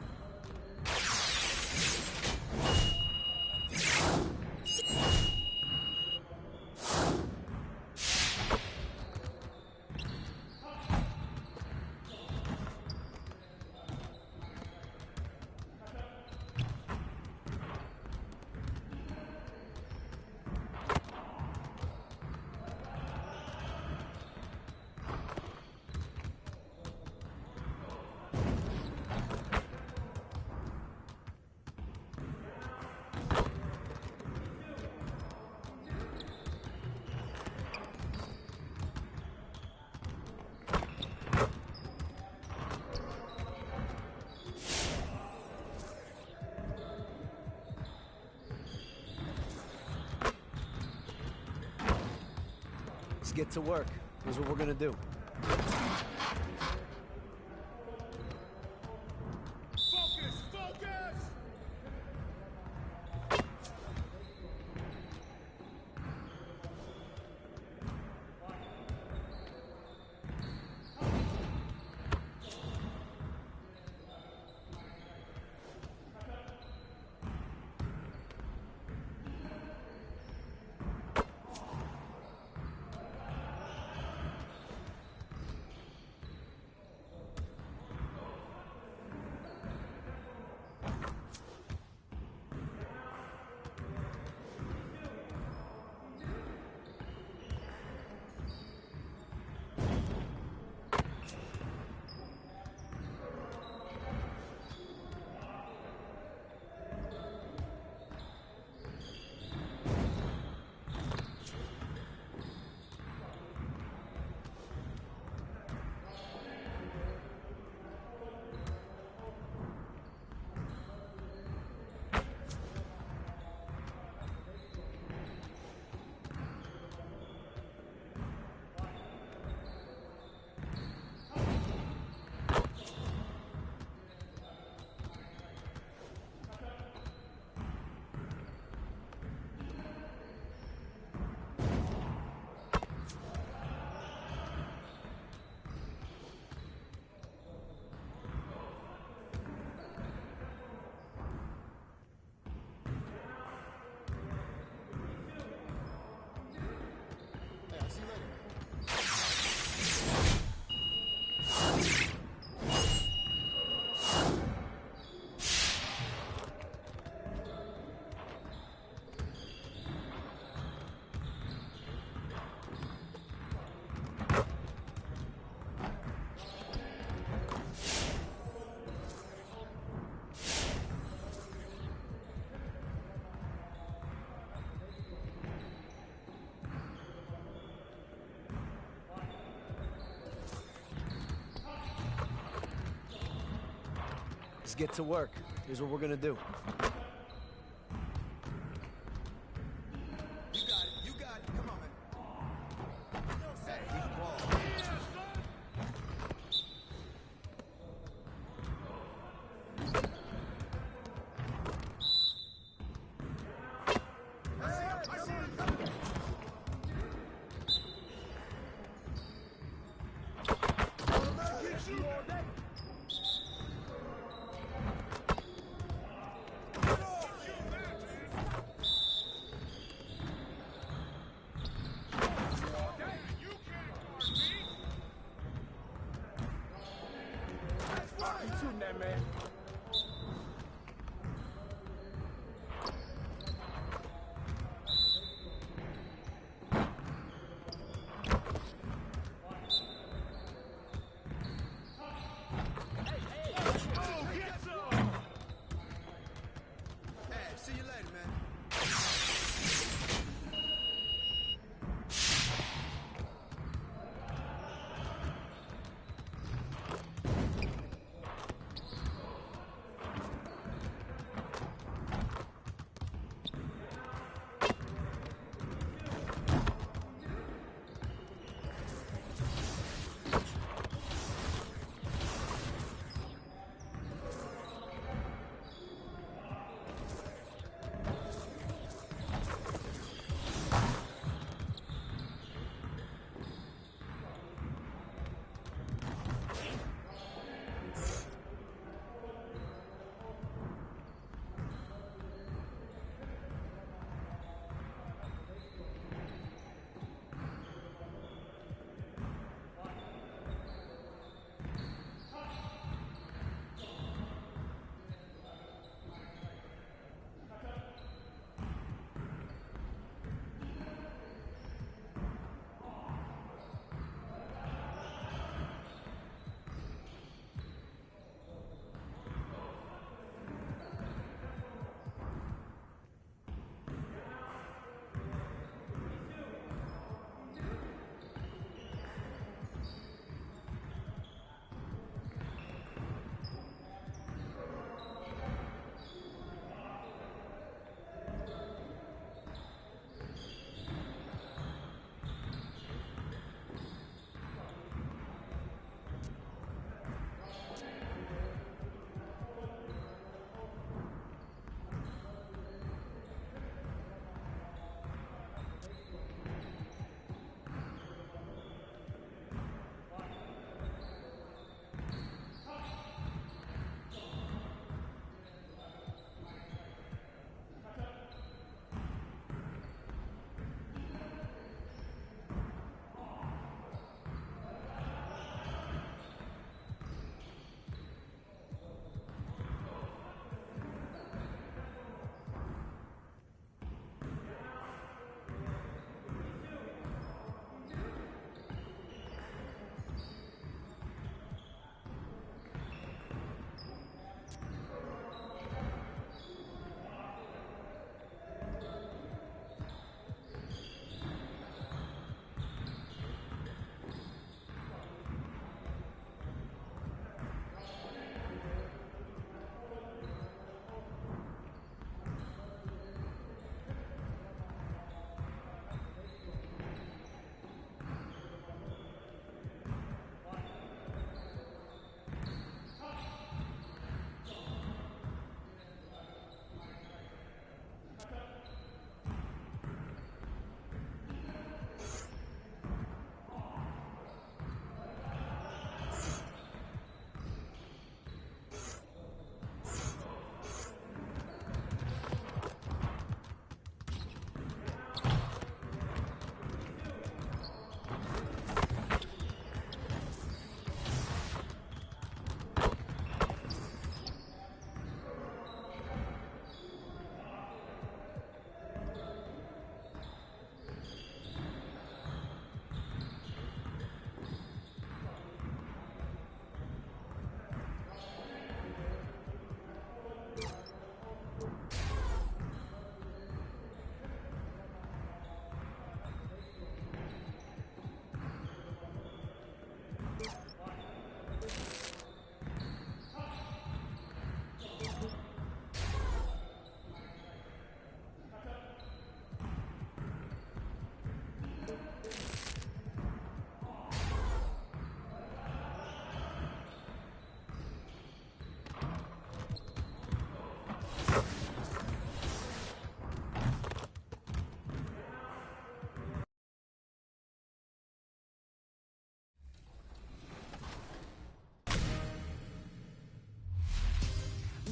Let's get to work. Here's what we're gonna do. Focus! Focus! Let's get to work. Here's what we're gonna do. You got it. You got it. Come on, man. Hey, keep the ball. I see him coming. Shooting that man. Hey, see you later, man.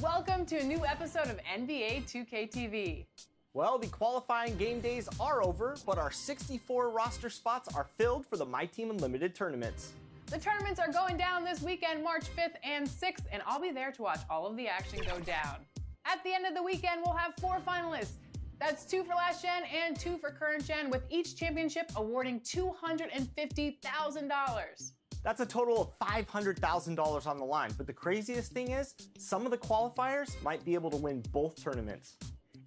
Welcome to a new episode of NBA 2K TV. Well, the qualifying game days are over, but our 64 roster spots are filled for the My Team Unlimited tournaments. The tournaments are going down this weekend, March 5th and 6th, and I'll be there to watch all of the action go down. At the end of the weekend, we'll have 4 finalists. That's 2 for last gen and 2 for current gen, with each championship awarding $250,000. That's a total of $500,000 on the line, but the craziest thing is, some of the qualifiers might be able to win both tournaments.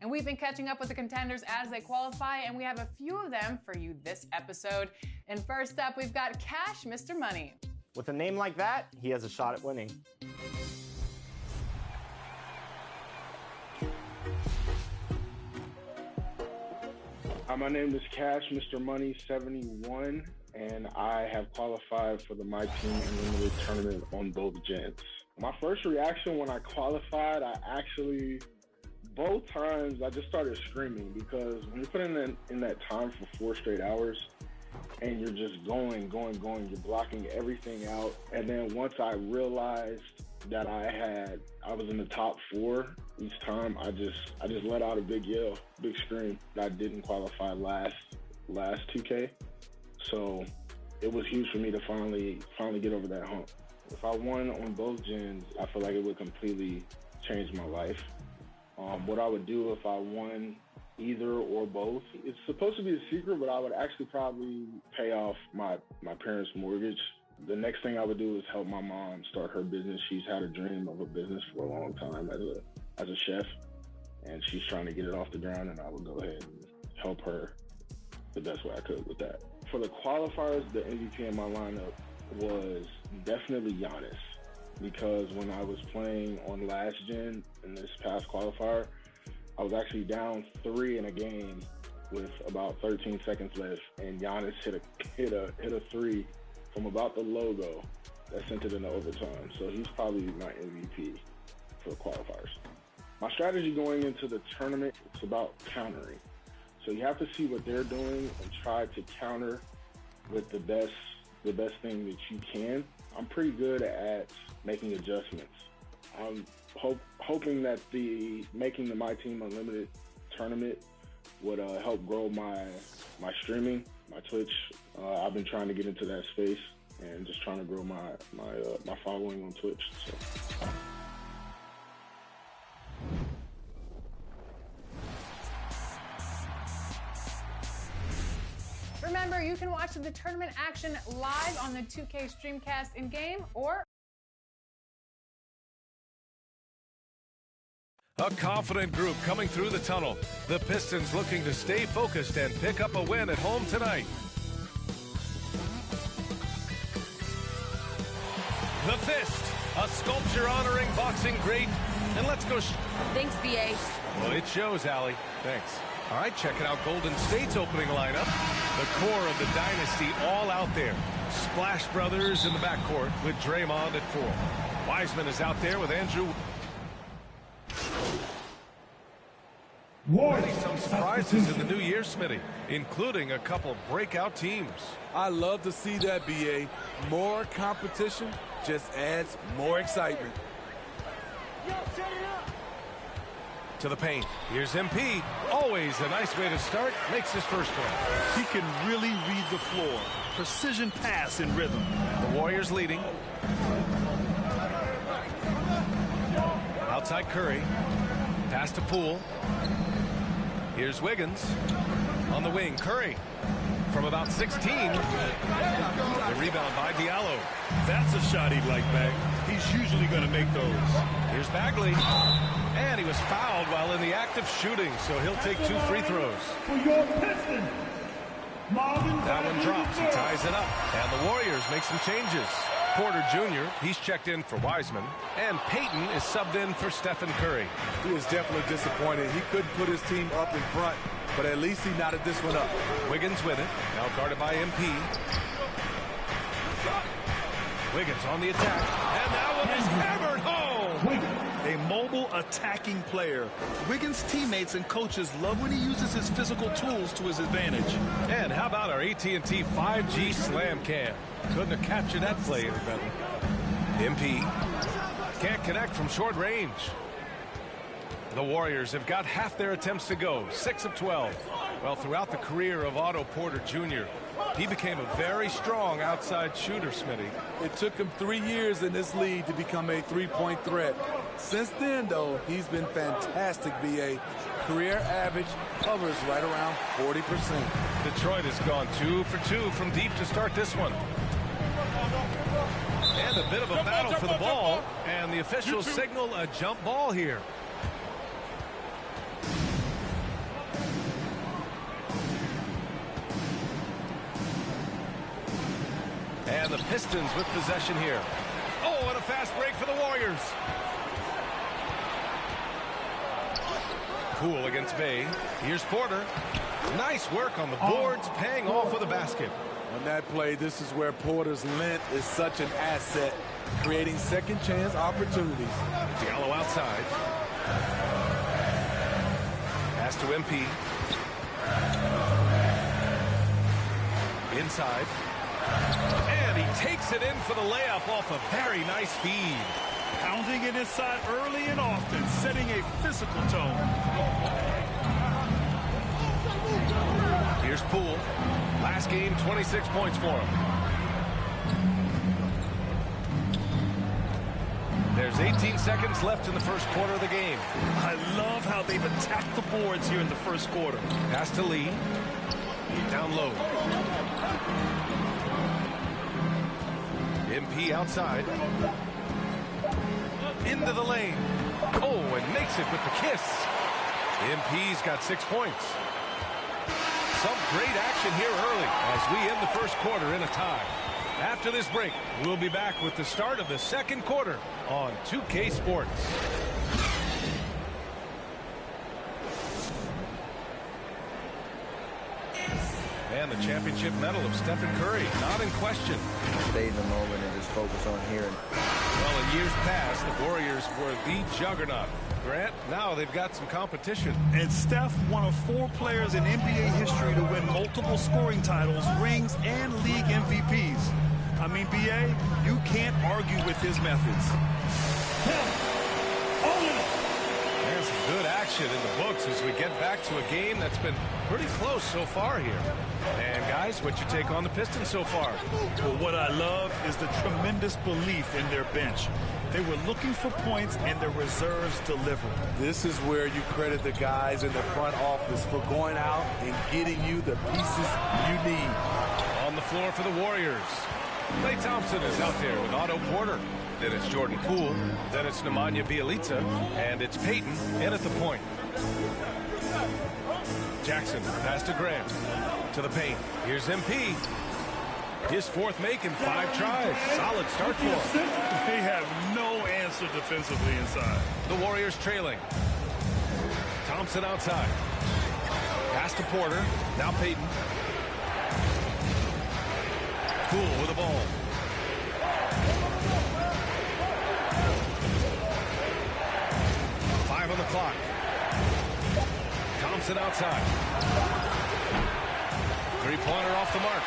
And we've been catching up with the contenders as they qualify, and we have a few of them for you this episode. And first up, we've got Cash Mr. Money. With a name like that, he has a shot at winning. Hi, my name is Cash Mr. Money 71, and I have qualified for the My Team Unlimited tournament on both gens. My first reaction when I qualified, both times I just started screaming, because when you're putting in that time for 4 straight hours and you're just going, you're blocking everything out. And then once I realized that I was in the top 4 each time, I just let out a big yell, big scream. I didn't qualify last 2K. So it was huge for me to finally get over that hump. If I won on both gens, I feel like it would completely change my life. What I would do if I won either or both, it's supposed to be a secret, but I would actually probably pay off my parents' mortgage. The next thing I would do is help my mom start her business. She's had a dream of a business for a long time as a chef, and she's trying to get it off the ground, and I would go ahead and help her the best way I could with that. For the qualifiers, the MVP in my lineup was definitely Giannis, because when I was playing on last gen in this past qualifier, I was actually down 3 in a game with about 13 seconds left, and Giannis hit a 3 from about the logo that sent it into overtime. So he's probably my MVP for the qualifiers. My strategy going into the tournament, it's about countering. So you have to see what they're doing and try to counter with the best thing that you can. I'm pretty good at making adjustments. I'm hoping that making the My Team Unlimited tournament would help grow my streaming, my Twitch. I've been trying to get into that space and just trying to grow my following on Twitch. So. Remember, you can watch the tournament action live on the 2K Streamcast in-game or... A confident group coming through the tunnel. The Pistons looking to stay focused and pick up a win at home tonight. The Fist, a sculpture honoring boxing great. And let's go. Thanks, BA. Well, it shows, Allie. Thanks. All right, checking out Golden State's opening lineup. The core of the dynasty all out there. Splash Brothers in the backcourt with Draymond at 4. Wiseman is out there with Andrew. Already some surprises in the new year, Smitty, including a couple breakout teams. I love to see that, BA. More competition just adds more excitement. To the paint. Here's MP. Always a nice way to start. Makes his first one. He can really read the floor. Precision pass in rhythm. The Warriors leading. Outside Curry. Pass to Poole. Here's Wiggins. On the wing, Curry. From about 16. The rebound by Diallo. That's a shot he'd like back. He's usually going to make those. Here's Bagley. And he was fouled while in the act of shooting, so he'll take 2 free throws. That one drops. He ties it up. And the Warriors make some changes. Porter Jr., he's checked in for Wiseman. And Payton is subbed in for Stephen Curry. He is definitely disappointed. He couldn't put his team up in front, but at least he knotted this one up. Wiggins with it. Now guarded by MP. Wiggins on the attack. And that one is hammered home. A mobile attacking player. Wiggins' teammates and coaches love when he uses his physical tools to his advantage. And how about our AT&T 5G Slam Cam? Couldn't have captured that play any better. MP can't connect from short range. The Warriors have got half their attempts to go, 6 of 12. Well, throughout the career of Otto Porter Jr., he became a very strong outside shooter, Smitty. It took him 3 years in this league to become a three-point threat. Since then, though, he's been fantastic, BA. Career average hovers right around 40%. Detroit has gone 2 for 2 from deep to start this one. And a bit of a battle for the ball, and the officials signal a jump ball here. And the Pistons with possession here. Oh, and a fast break for the Warriors. Poole against Bay. Here's Porter. Nice work on the boards, paying off with a basket. On that play, this is where Porter's length is such an asset, creating second chance opportunities. Diallo outside. Pass to MP. Inside. And he takes it in for the layup off a very nice feed. Pounding it inside early and often, setting a physical tone. Here's Poole. Last game, 26 points for him. There's 18 seconds left in the first quarter of the game. I love how they've attacked the boards here in the first quarter. Pass to Lee. Down low. MP outside. Into the lane. Oh, and makes it with the kiss. MP's got 6 points. Some great action here early as we end the first quarter in a tie. After this break, we'll be back with the start of the second quarter on 2K Sports. And the championship medal of Stephen Curry, not in question. Stay in the moment and just focus on here. Well, in years past, the Warriors were the juggernaut. Grant, now they've got some competition. And Steph, one of 4 players in NBA history to win multiple scoring titles, rings, and league MVPs. I mean, BA, you can't argue with his methods. There's some good action in the books as we get back to a game that's been pretty close so far here. And guys, what's your take on the Pistons so far? Well, what I love is the tremendous belief in their bench. They were looking for points, and their reserves delivered. This is where you credit the guys in the front office for going out and getting you the pieces you need. On the floor for the Warriors, Klay Thompson is out there with Otto Porter. Then it's Jordan Poole. Then it's Nemanja Bjelica. And it's Payton in at the point. Jackson, pass to Grant. To the paint. Here's MP. His 4th make in 5 tries. Solid start for him. They have no answer defensively inside. The Warriors trailing. Thompson outside. Pass to Porter. Now Payton. Poole with the ball. On the clock. Thompson outside. 3-pointer off the mark.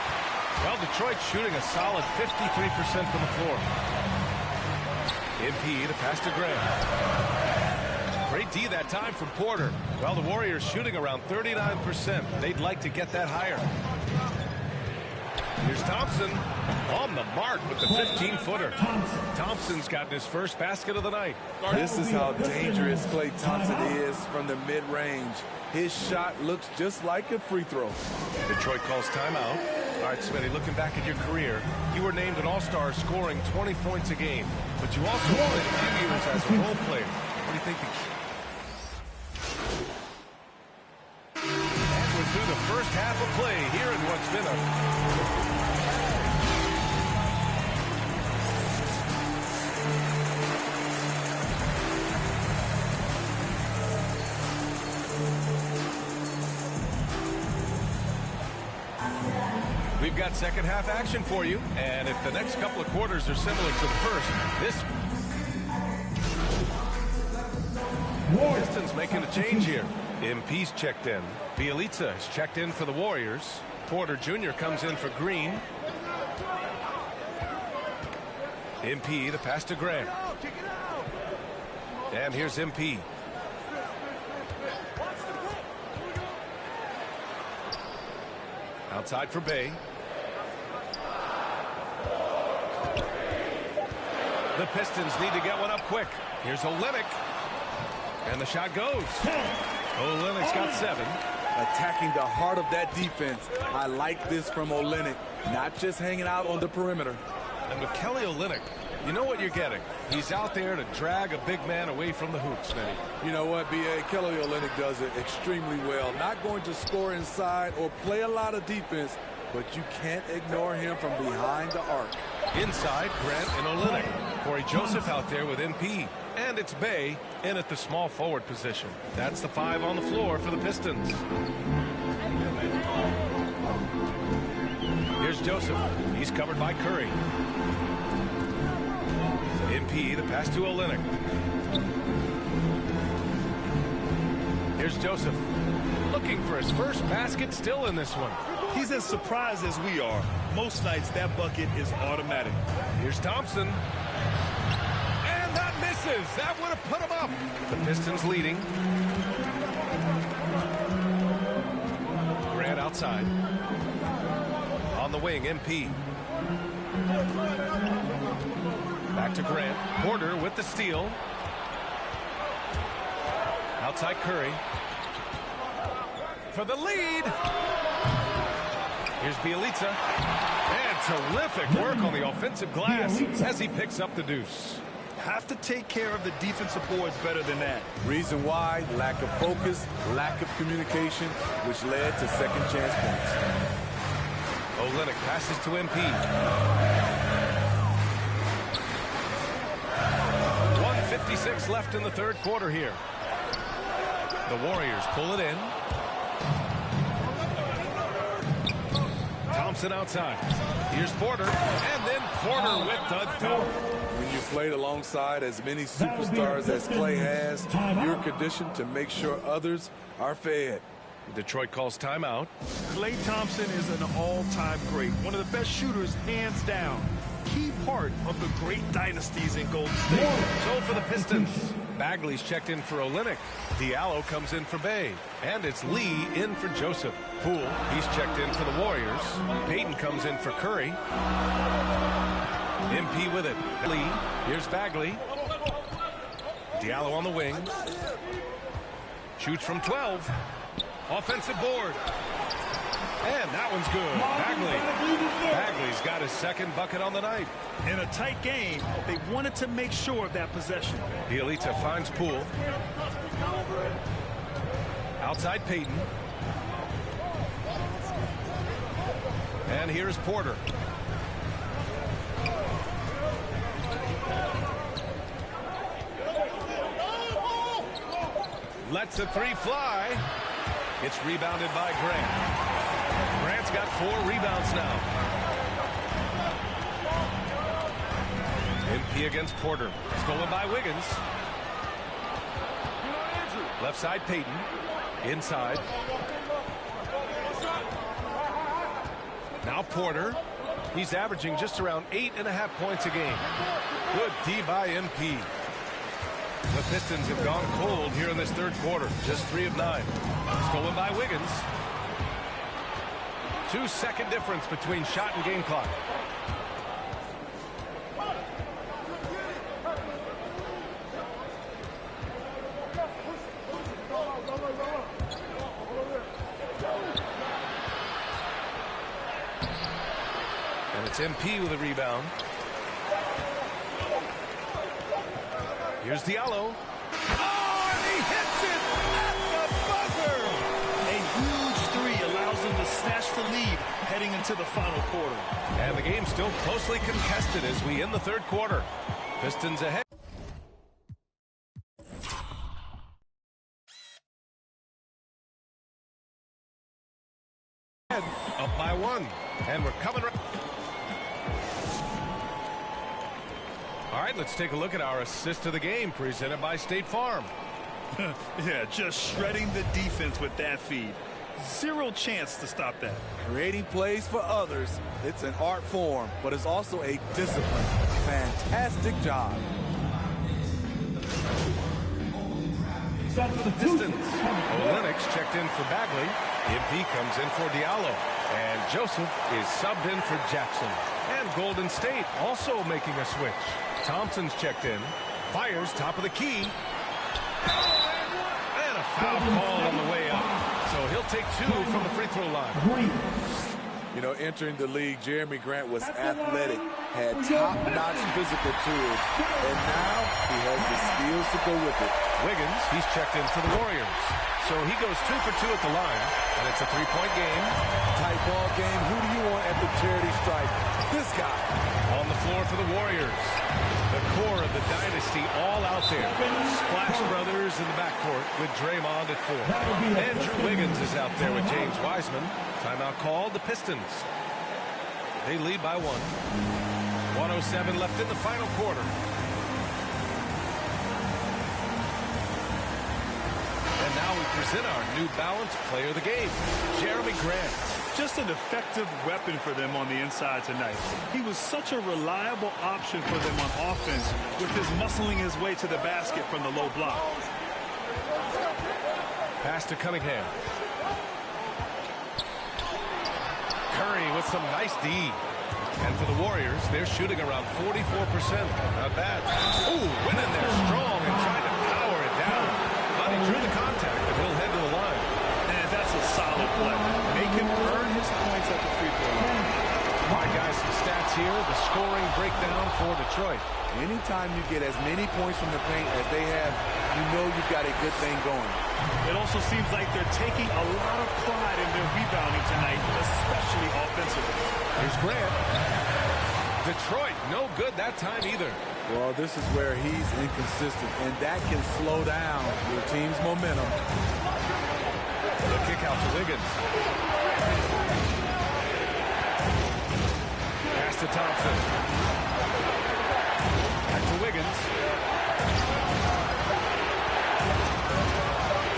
Well, Detroit shooting a solid 53% from the floor. MP to pass to Grant. Great D that time from Porter. Well, the Warriors shooting around 39%. They'd like to get that higher. Here's Thompson on the mark with the 15-footer. Thompson's gotten his first basket of the night. This is how dangerous Klay Thompson is from the mid-range. His shot looks just like a free throw. Detroit calls timeout. All right, Smitty, looking back at your career, you were named an all-star scoring 20 points a game, but you also played a few years as a role player. What do you think the key? And we're through the first half of play here in what's been a We've got second half action for you, and if the next couple of quarters are similar to the first, this Pistons making a change here. MP's checked in. Bjelica is checked in for the Warriors. Porter Jr. comes in for Green. MP, the pass to Grant. And here's MP. Outside for Bay. The Pistons need to get one up quick. Here's Olynyk. And the shot goes. Olynyk's got 7. Attacking the heart of that defense. I like this from Olynyk. Not just hanging out on the perimeter. And with Kelly Olynyk, you know what you're getting. He's out there to drag a big man away from the hoops, Manny. You know what, B.A.? Kelly Olynyk does it extremely well. Not going to score inside or play a lot of defense, but you can't ignore him from behind the arc. Inside, Grant and Olynyk. Corey Joseph out there with NP. And it's Bay in at the small forward position. That's the 5 on the floor for the Pistons. Here's Joseph. He's covered by Curry. NP, the pass to Olynyk. Here's Joseph. Looking for his first basket, still in this one. He's as surprised as we are. Most nights, that bucket is automatic. Here's Thompson. And that misses. That would have put him up. The Pistons leading. Grant outside. On the wing, MP. Back to Grant. Porter with the steal. Outside Curry. For the lead. Here's Bielitsa. And terrific work on the offensive glass as he picks up the deuce. Have to take care of the defensive boards better than that. Reason why? Lack of focus, lack of communication, which led to second chance points. Olynyk passes to MP. 1:56 left in the third quarter here. The Warriors pull it in. Thompson outside. Here's Porter. And then Porter with the dunk. When you played alongside as many superstars as Clay has, you're conditioned to make sure others are fed. Detroit calls timeout. Klay Thompson is an all-time great. One of the best shooters, hands down. Key part of the great dynasties in Golden State. So for the Pistons, Bagley's checked in for Olynyk. Diallo comes in for Bay. And it's Lee in for Joseph. Poole, he's checked in for the Warriors. Payton comes in for Curry. MP with it. Lee, here's Bagley. Diallo on the wing. Shoots from 12. Offensive board. And that one's good. Bagley's got his second bucket on the night. In a tight game, they wanted to make sure of that possession. Bielitsa finds Poole. Outside Payton. And here's Porter. Lets the 3 fly. It's rebounded by Grant. Grant's got 4 rebounds now. MP against Porter. Stolen by Wiggins. Left side Payton. Inside. Now Porter. He's averaging just around 8.5 points a game. Good D by MP. The Pistons have gone cold here in this third quarter. Just 3 of 9. Stolen by Wiggins. 2-second difference between shot and game clock. And it's MP with a rebound. Here's Diallo. Oh, and he hits it at the buzzer! A huge 3 allows them to snatch the lead heading into the final quarter. And the game's still closely contested as we end the third quarter. Pistons ahead. Up by 1. And we're coming right. All right, let's take a look at our assist of the game presented by State Farm. Yeah, just shredding the defense with that feed. Zero chance to stop that. Creating plays for others, it's an art form, but it's also a discipline. Fantastic job. The Pistons. Olynyk's checked in for Bagley. MP comes in for Diallo. And Joseph is subbed in for Jackson. And Golden State also making a switch. Thompson's checked in. Fires top of the key. And a foul call on the way up. So he'll take 2 from the free throw line. You know, entering the league, Jeremy Grant was athletic, had top-notch physical tools, and now he has the skills to go with it. Wiggins, he's checked in for the Warriors. So he goes 2 for 2 at the line, and it's a 3-point game. Tight ball game. Who do you want at the charity stripe? This guy. On the floor for the Warriors. The core of the dynasty all out there. Splash Brothers in the backcourt with Draymond at 4. Andrew Wiggins is out there with James Wiseman. Timeout called, the Pistons. They lead by 1. 1:07 left in the final quarter. And now we present our New Balance Player of the Game, Jeremy Grant. Just an effective weapon for them on the inside tonight. He was such a reliable option for them on offense with his muscling his way to the basket from the low block. Pass to Cunningham. Curry with some nice D. And for the Warriors, they're shooting around 44%. Not bad. Ooh, went in there strong and tried to power it down. But he drew the contact, and he'll head to the line. And that's a solid play. Make him earn his points at the free throw line. All right, guys, some stats here. The scoring breakdown for Detroit. Anytime you get as many points from the paint as they have, you know you've got a good thing going. It also seems like they're taking a lot of pride in their rebounding tonight, especially offensively. Here's Grant. Detroit, no good that time either. Well, this is where he's inconsistent, and that can slow down your team's momentum. The kick out to Wiggins. Pass to Thompson. Back to Wiggins.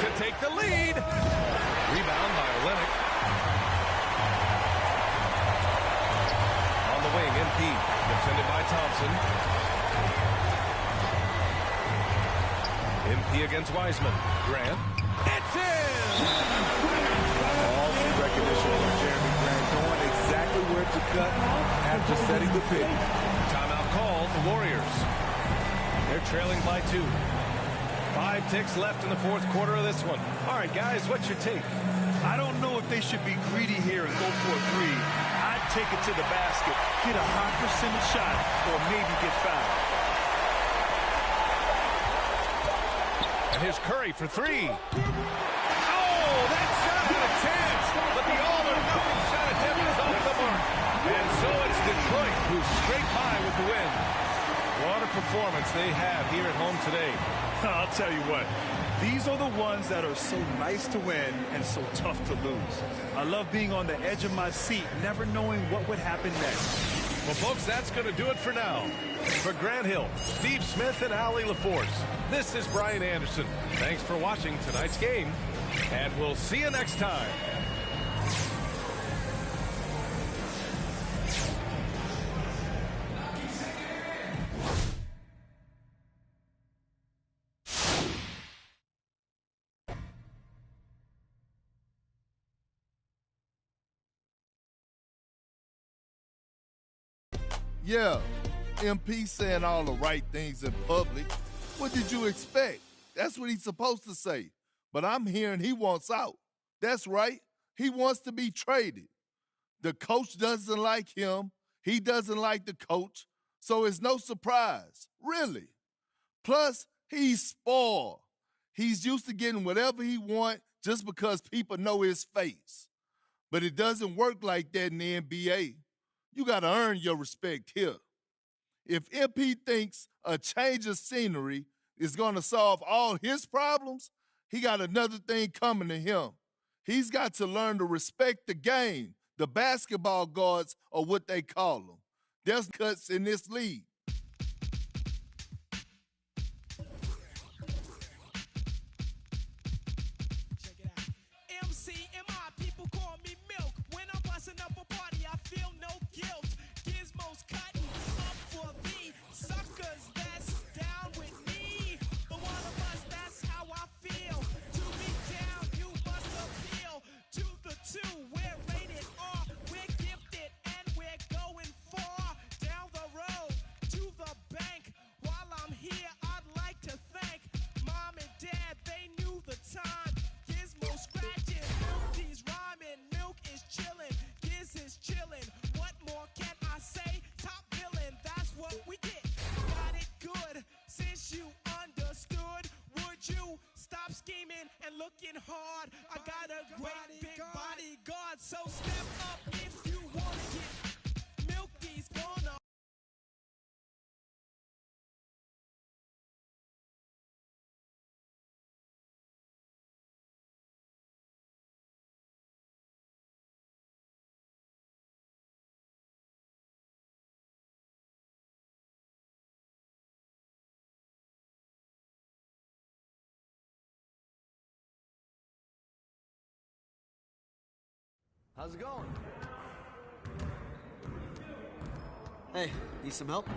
To take the lead. Rebound by Olynyk. On the wing, MP. Defended by Thompson. MP against Wiseman. Grant. It's in! All recognition from Jeremy Grant, knowing exactly where to cut after setting the pick. Timeout called, the Warriors. They're trailing by 2. 5 ticks left in the fourth quarter of this one. All right, guys, what's your take? I don't know if they should be greedy here and go for a 3. I'd take it to the basket, get a high percentage shot, or maybe get fouled. And here's Curry for 3. Oh, that shot had a chance, but the all-or-nothing shot attempt is off the mark. And so it's Detroit who's straight by with the win. What a performance they have here at home today. I'll tell you what, these are the ones that are so nice to win and so tough to lose. I love being on the edge of my seat, never knowing what would happen next. Well, folks, that's going to do it for now. For Grant Hill, Steve Smith, and Allie LaForce, this is Brian Anderson. Thanks for watching tonight's game, and we'll see you next time. Yeah, MP saying all the right things in public. What did you expect? That's what he's supposed to say. But I'm hearing he wants out. That's right. He wants to be traded. The coach doesn't like him. He doesn't like the coach. So it's no surprise, really. Plus, he's spoiled. He's used to getting whatever he wants just because people know his face. But it doesn't work like that in the NBA. You got to earn your respect here. If MP thinks a change of scenery is going to solve all his problems, he got another thing coming to him. He's got to learn to respect the game. The basketball gods are what they call them. There's cuts in this league. To hard. I got a great big bodyguard, so step up if you want to get Milky's gonna. How's it going? Hey, need some help?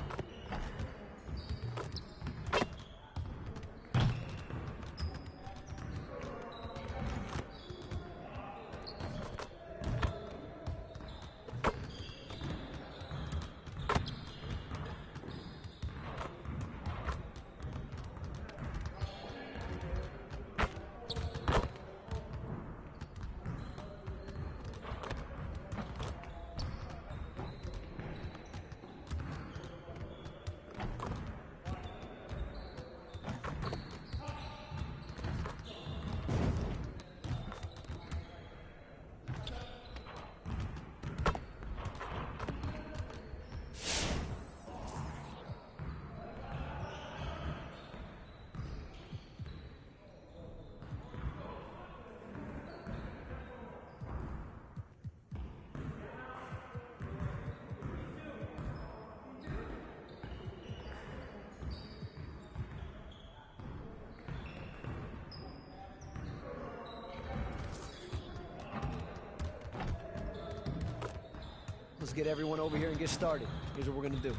Let's get everyone over here and get started. Here's what we're gonna do.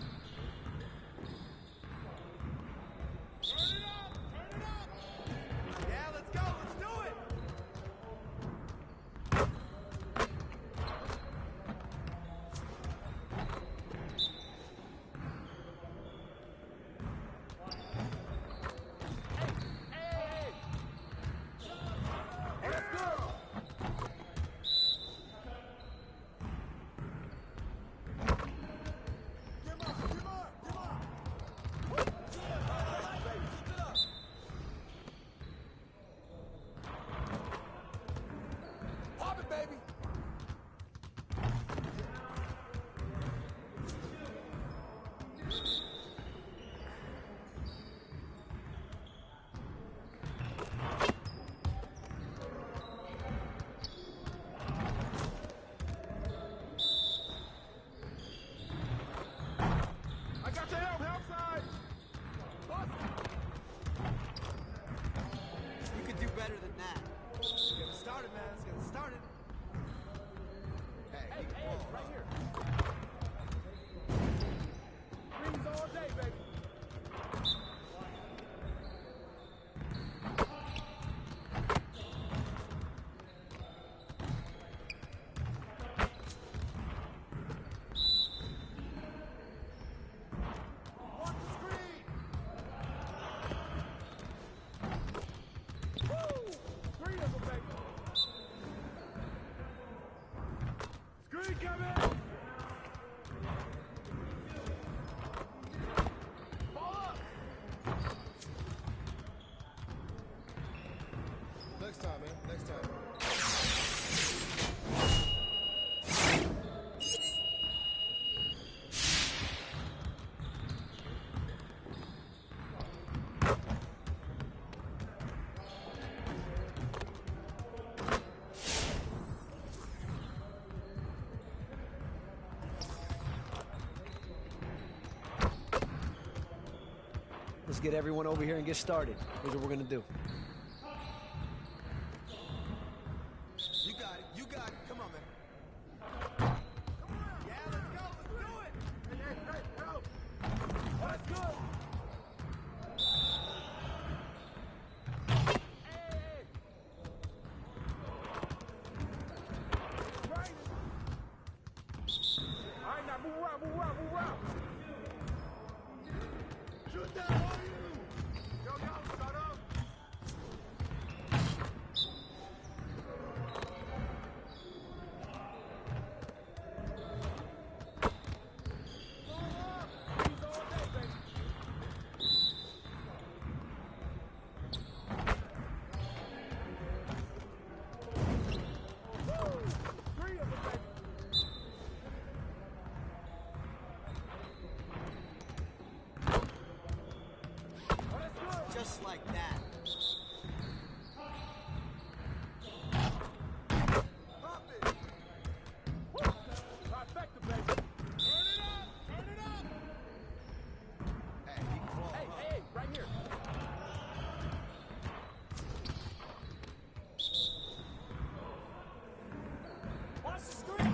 Yeah, let's go. Let's do it. Hey, let's go. Pop it, baby. I got your help side. You could do better than that. Let's get it started, man. Let's get it started. Hey, right here. Rings all day, baby. Watch the screen. Woo! Three of them, baby. Screen coming! Ball up! Next time, man. Next time. Let's get everyone over here and get started. Here's what we're gonna do. You got it. You got it. Come on, man. Yeah, let's go. Let's do it. Hey, go. Let's go. Right. All right, now move around, move around, move around. Shoot that on you. Yo, shut up. like that. Pop it. Woo. Trifecta, baby. Turn it up. Turn it up. Hey, he can fall. Hey, right here. Watch the screen.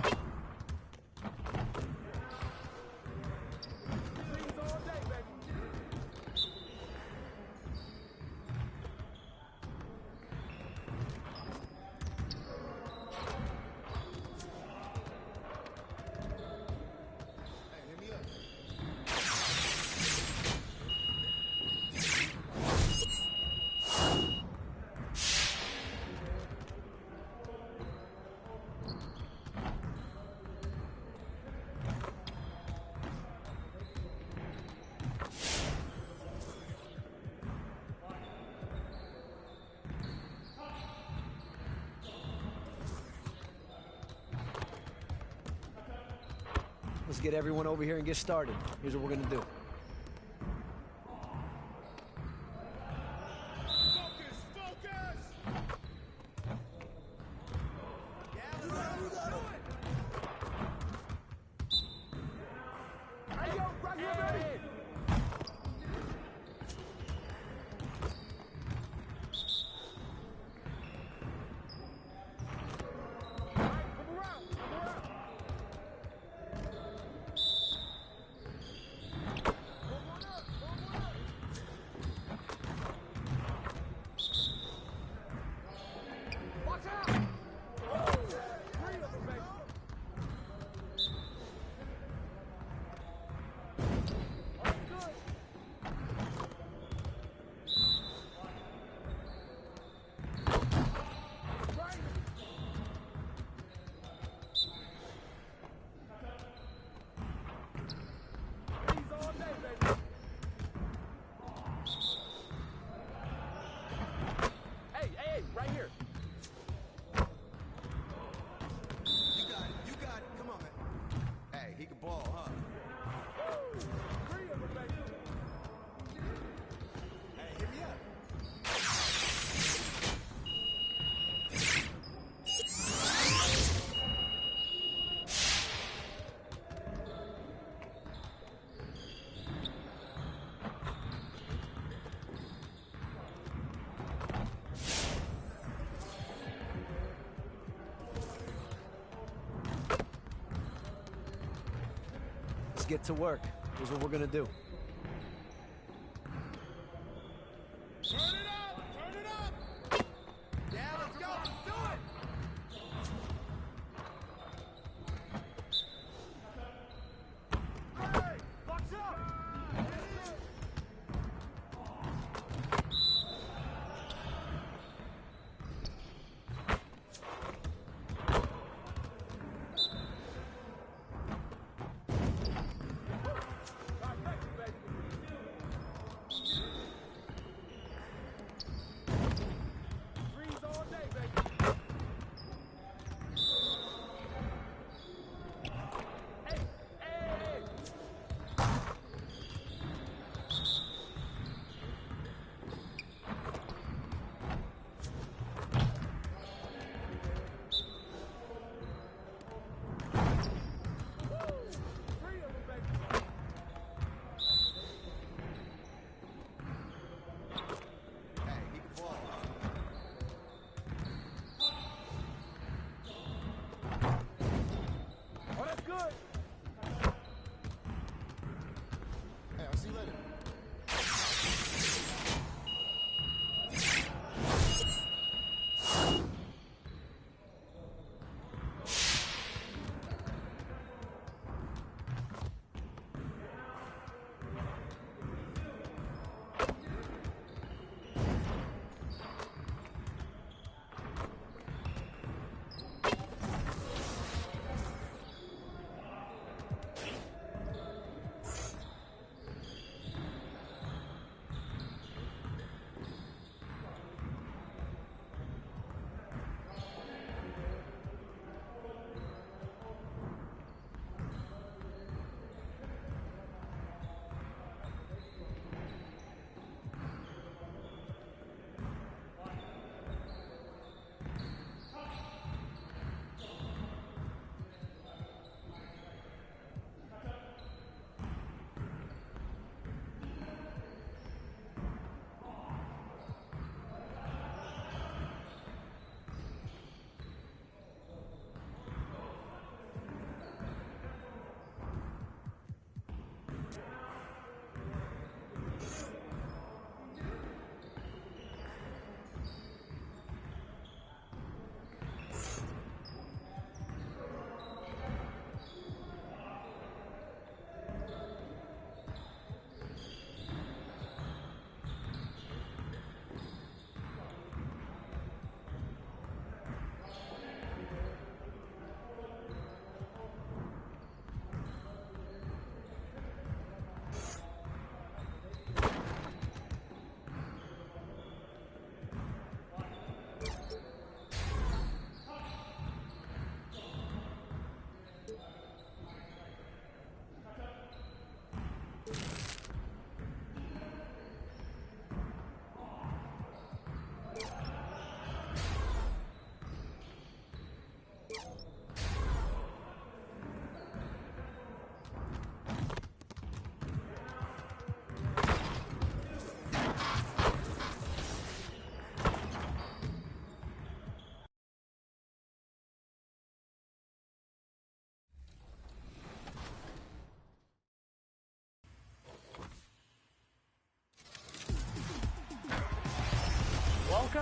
Screens all day, baby. Let's get everyone over here and get started. Here's what we're gonna do. Right here. You got it. You got it. Come on, man. Hey, he can ball, huh? Woo! 3 of them, baby. Hey, hit me up. Let's get to work. Here's what we're gonna do. Turn it up! Turn it up! Yeah, let's go! Let's do it! Hey! Box up! Trifecta, baby.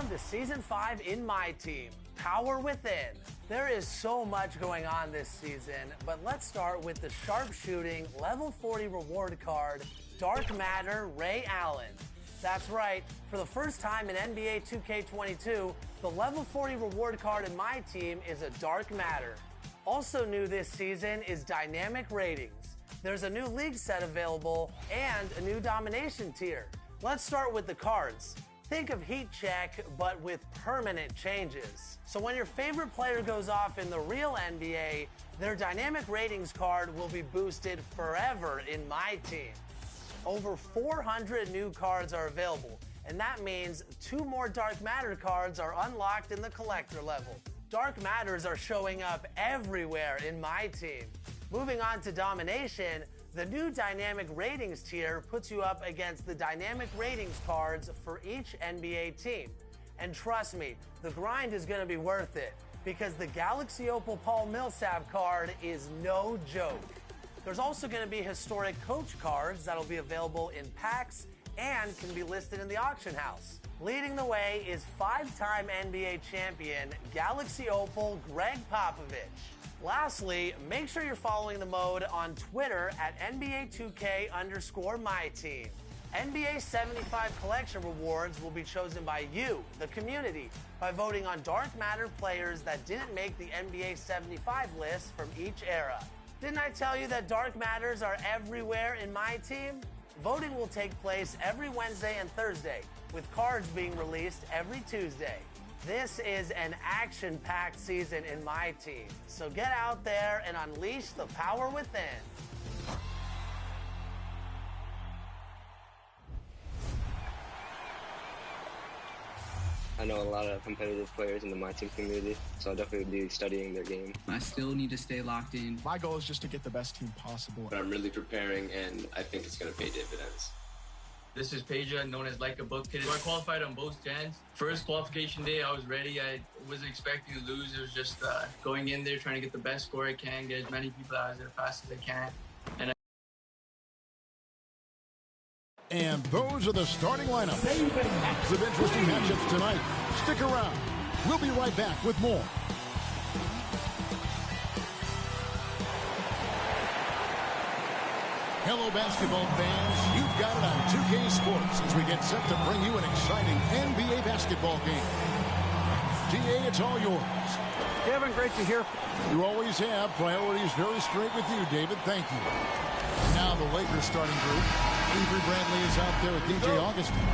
Welcome to Season 5 in My Team, Power Within. There is so much going on this season, but let's start with the sharpshooting level 40 reward card, Dark Matter Ray Allen. That's right, for the first time in NBA 2K22, the level 40 reward card in My Team is a Dark Matter. Also new this season is dynamic ratings. There's a new league set available and a new domination tier. Let's start with the cards. Think of Heat Check, but with permanent changes. So when your favorite player goes off in the real NBA, their dynamic ratings card will be boosted forever in My Team. Over 400 new cards are available, and that means 2 more Dark Matter cards are unlocked in the collector level. Dark Matters are showing up everywhere in My Team. Moving on to domination, the new dynamic ratings tier puts you up against the dynamic ratings cards for each NBA team. And trust me, the grind is going to be worth it, because the Galaxy Opal Paul Millsap card is no joke. There's also going to be historic coach cards that'll be available in packs and can be listed in the auction house. Leading the way is 5-time NBA champion Galaxy Opal Greg Popovich. Lastly, make sure you're following the mode on Twitter at NBA2k_MyTeam. NBA 75 collection rewards will be chosen by you, the community, by voting on Dark Matter players that didn't make the NBA 75 list from each era. Didn't I tell you that Dark Matters are everywhere in My Team? Voting will take place every Wednesday and Thursday, with cards being released every Tuesday. This is an action-packed season in My Team, so get out there and unleash the power within. I know a lot of competitive players in the My Team community, so I'll definitely be studying their game. I still need to stay locked in. My goal is just to get the best team possible. But I'm really preparing, and I think it's going to pay dividends. This is Peja, known as Like a Book Kid. I qualified on both gens. First qualification day, I was ready. I wasn't expecting to lose. It was just going in there, trying to get the best score I can, get as many people out as fast as I can. And those are the starting lineup. Lots of interesting matchups tonight. Stick around. We'll be right back with more. Hello, basketball fans. You've got it on 2K Sports as we get set to bring you an exciting NBA basketball game. GA, it's all yours. Kevin, great to hear. You always have. Priorities very straight with you, David. Thank you. Now the Lakers starting group. Avery Bradley is out there with DJ Augustin.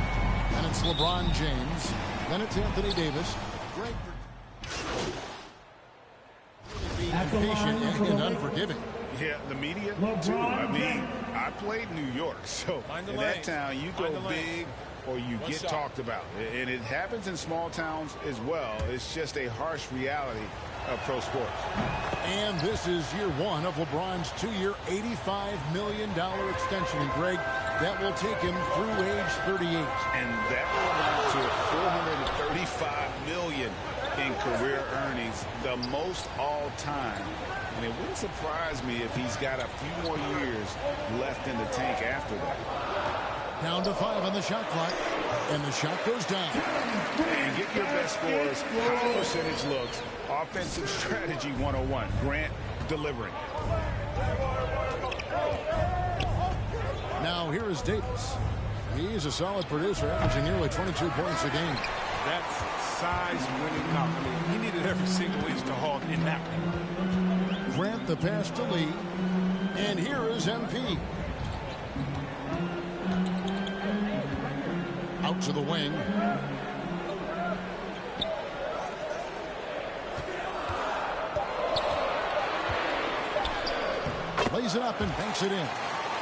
Then it's LeBron James. Then it's Anthony Davis. Greg. Being patient and unforgiving. Yeah, the media, too. I mean, I played New York, so in that town, you go big or you get talked about. And it happens in small towns as well. It's just a harsh reality of pro sports. And this is year 1 of LeBron's 2-year, $85 million extension. And, Greg, that will take him through age 38. And that will amount to $435 million in career earnings, the most all time. And it wouldn't surprise me if he's got a few more years left in the tank after that. Down to 5 on the shot clock, and the shot goes down. And get your best scores, high percentage looks, offensive strategy 101. Grant delivering. Now here is Davis. He's a solid producer, averaging nearly 22 points a game. That's size winning knock. I mean, he needed every single inch to hog in that one. Grant the pass to Lee. And here is MP. Out to the wing. Lays it up and banks it in.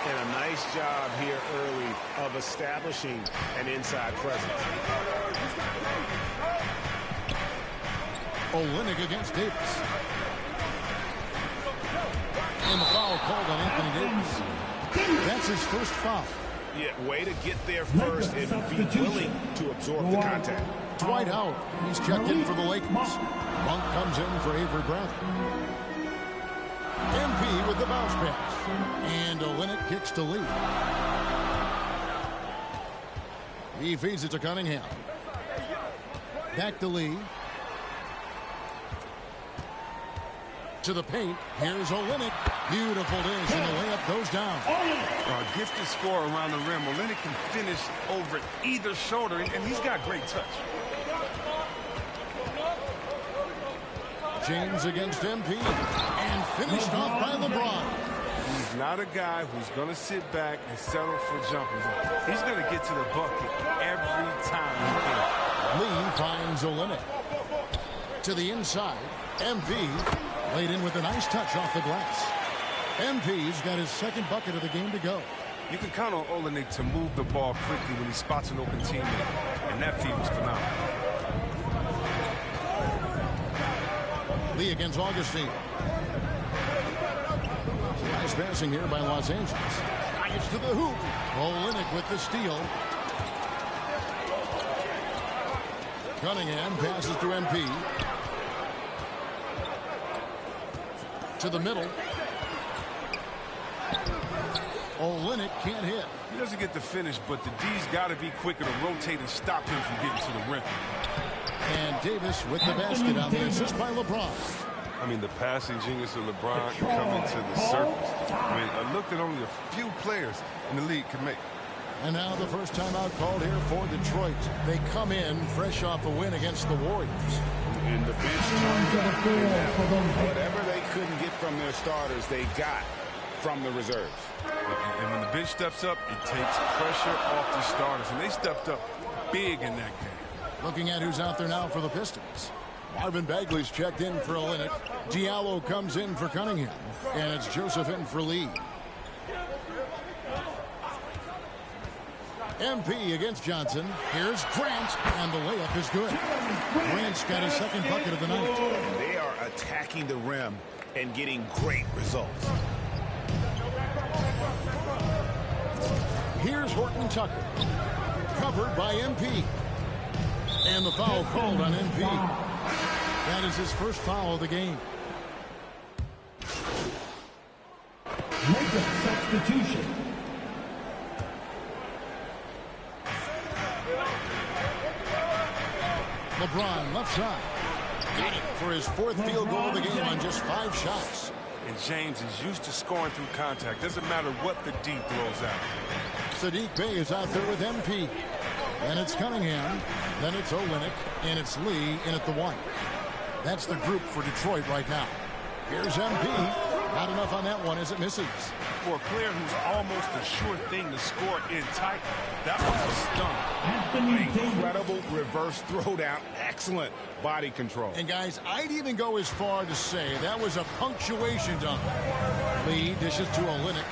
And a nice job here early of establishing an inside presence. Olynyk against Davis. And the foul called on Anthony Davis. That's his first foul. Yeah, way to get there first and be willing to absorb the contact. Dwight Howard, he's checked in for the Lakers. Monk comes in for Avery Bradley. MP with the bounce pass. And Olynyk kicks to Lee. He feeds it to Cunningham. Back to Lee. To the paint. Here's Olynyk. Beautiful dish, and the layup goes down. Gifted score around the rim. Olynyk can finish over either shoulder, and he's got great touch. James against MP, and finished off by LeBron. He's not a guy who's going to sit back and settle for jumpers. He's going to get to the bucket every time he can. Lee finds Olynyk. To the inside, MP laid in with a nice touch off the glass. MP's got his second bucket of the game to go. You can count on Olynyk to move the ball quickly when he spots an open teammate, and that feed was phenomenal. Lee against Augustine. Nice passing here by Los Angeles. Drives to the hoop. Olynyk with the steal. Cunningham passes to MP. To the middle. Olynyk can't hit. He doesn't get the finish, but the D's got to be quicker to rotate and stop him from getting to the rim. And Davis with the basket on the assist by LeBron. I mean, the passing genius of LeBron coming to the surface. I mean, a look that only a few players in the league can make. And now the first timeout called here for Detroit. They come in fresh off a win against the Warriors. And the bench turned up in that one. Whatever they couldn't get from their starters, they got from the reserves. And when the bench steps up, it takes pressure off the starters. And they stepped up big in that game. Looking at who's out there now for the Pistons. Marvin Bagley's checked in for Olynyk. Diallo comes in for Cunningham. And it's Joseph in for Lee. MP against Johnson. Here's Grant, and the layup is good. Grant's got his second bucket of the night. And they are attacking the rim and getting great results. Here's Horton Tucker. Covered by MP. And the foul called on MP. That is his first foul of the game. Make a substitution. LeBron left side. Got it for his fourth field goal of the game on just 5 shots. And James is used to scoring through contact. Doesn't matter what the D throws out. Sadiq Bey is out there with MP. Then it's Cunningham. Then it's Olynyk. And it's Lee in at the 1. That's the group for Detroit right now. Here's MP. Not enough on that one as it misses. For a player who's almost a sure thing to score in tight, that was a stun. Incredible reverse throwdown. Excellent body control. And guys, I'd even go as far to say that was a punctuation dunk. Lee dishes to Olynyk.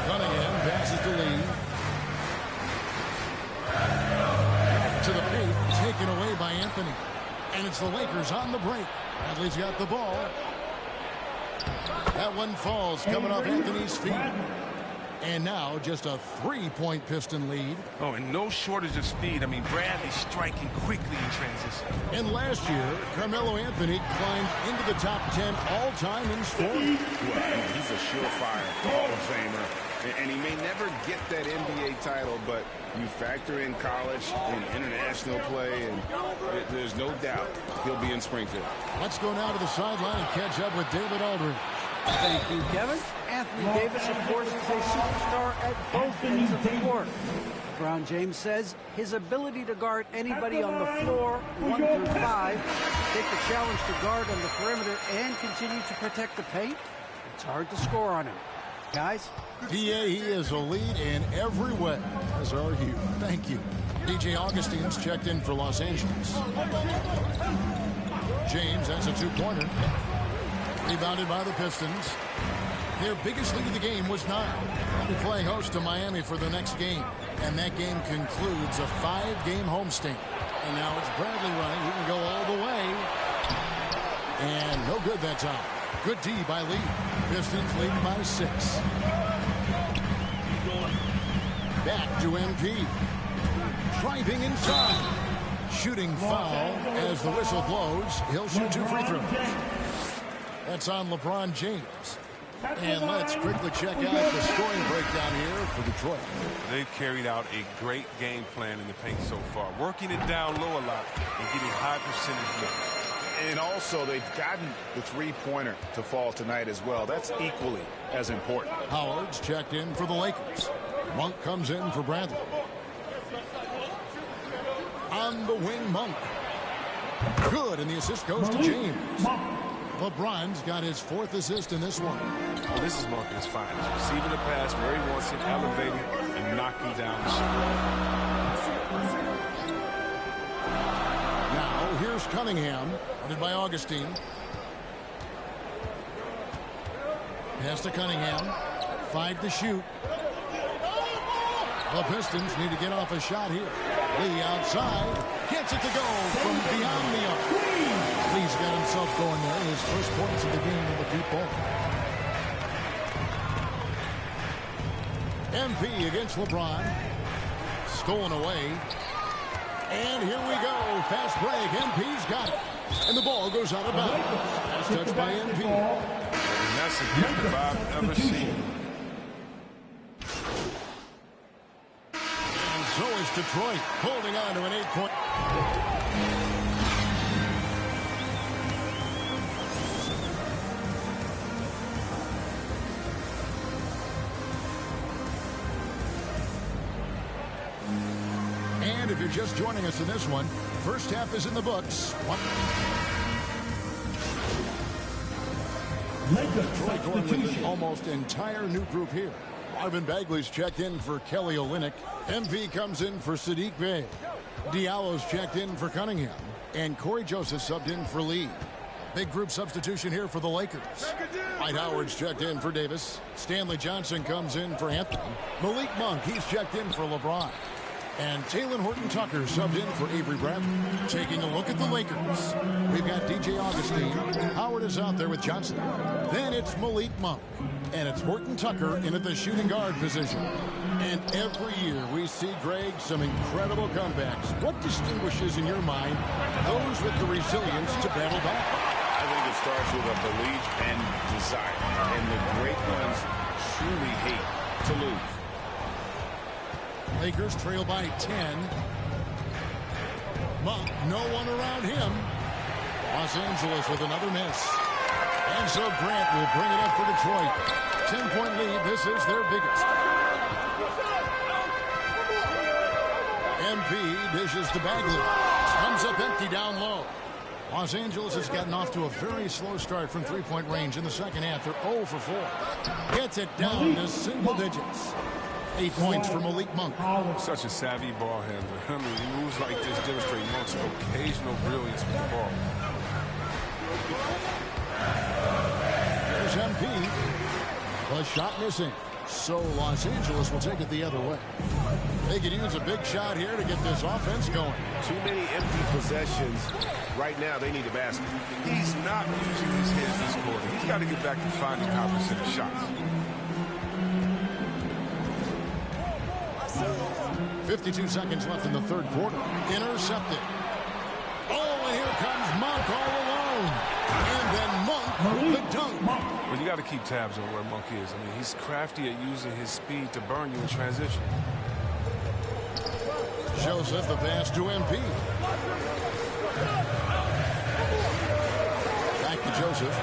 Cunningham passes to Lee. To the paint, taken away by Anthony. And it's the Lakers on the break. Bradley's got the ball. That one falls, coming off Anthony's feet. And now just a 3-point Piston lead. Oh, and no shortage of speed. I mean, Bradley striking quickly in transition. And last year, Carmelo Anthony climbed into the top 10 all-time in scoring. Well, he's a surefire Hall of Famer. And he may never get that NBA title, but you factor in college and international play, and there's no doubt he'll be in Springfield. Let's go now to the sideline and catch up with David Aldridge. Thank you, Kevin. Anthony Davis, of course, is a superstar at both ends of the court. LeBron James says his ability to guard anybody on the floor, 1 through 5, take the challenge to guard on the perimeter and continue to protect the paint, it's hard to score on him. Guys? He is a lead in every way, as are you. Thank you. DJ Augustine's checked in for Los Angeles. James has a 2-pointer. Rebounded by the Pistons. Their biggest lead of the game was 9. They'll be playing host to Miami for the next game. And that game concludes a 5-game homestand. And now it's Bradley running. He can go all the way. And no good that time. Good D by Lee. Pistons leading by 6. Back to MP. Driving inside. Shooting foul as the whistle blows. He'll shoot 2 free throws. That's on LeBron James. And let's quickly check out the scoring breakdown here for Detroit. They've carried out a great game plan in the paint so far, working it down low a lot and getting high percentage looks. And also, they've gotten the three-pointer to fall tonight as well. That's equally as important. Howard's checked in for the Lakers. Monk comes in for Bradley. On the wing, Monk. Good, and the assist goes to James. LeBron's got his 4th assist in this one. Well, this is Monk at his finest. Receiving the pass where he wants it, elevating, and knocking down the shot. Now, here's Cunningham, wanted by Augustine. Pass to Cunningham. 5 to shoot. The Pistons need to get off a shot here. Lee outside. Gets it to go from beyond the arc. Lee's got himself going there. His first points of the game on the deep ball. MP against LeBron. Stolen away. And here we go. Fast break. MP's got it. And the ball goes out of bounds. Last touch by MP. And that's a gift if I've ever seen. And so is Detroit, holding on to an 8-point. And if you're just joining us in this one, first half is in the books. Detroit going with an almost entire new group here. Marvin Bagley's checked in for Kelly Olynyk. MP comes in for Sadiq Bey. Diallo's checked in for Cunningham. And Corey Joseph subbed in for Lee. Big group substitution here for the Lakers. Dwight Howard's checked in for Davis. Stanley Johnson comes in for Anthony. Malik Monk, he's checked in for LeBron. And Talen Horton-Tucker subbed in for Avery Bradley. Taking a look at the Lakers. We've got DJ Augustine. Howard is out there with Johnson. Then it's Malik Monk. And it's Horton-Tucker in at the shooting guard position. And every year we see, Greg, some incredible comebacks. What distinguishes, in your mind, those with the resilience to battle back? I think it starts with a belief and desire. And the great ones truly hate to lose. Lakers trail by 10. Monk, no one around him. Los Angeles with another miss. And so Grant will bring it up for Detroit. 10-point lead. This is their biggest. MP dishes to Bagley. Comes up empty down low. Los Angeles has gotten off to a very slow start from three-point range in the second half. They're 0 for 4. Gets it down to single digits. 8 points for Malik Monk. Such a savvy ball handler. I mean, moves like this demonstrate Monk's occasional brilliance with the ball. There's MP. The shot missing. So Los Angeles will take it the other way. They could use a big shot here to get this offense going. Too many empty possessions. Right now, they need a basket. He's not using his head this quarter. He's got to get back to finding high percentage shots. 52 seconds left in the third quarter. Intercepted. Oh, and here comes Monk all alone. And then Monk with the dunk. Well, you got to keep tabs on where Monk is. I mean, he's crafty at using his speed to burn you in transition. Joseph, the pass to MP. Back to Joseph.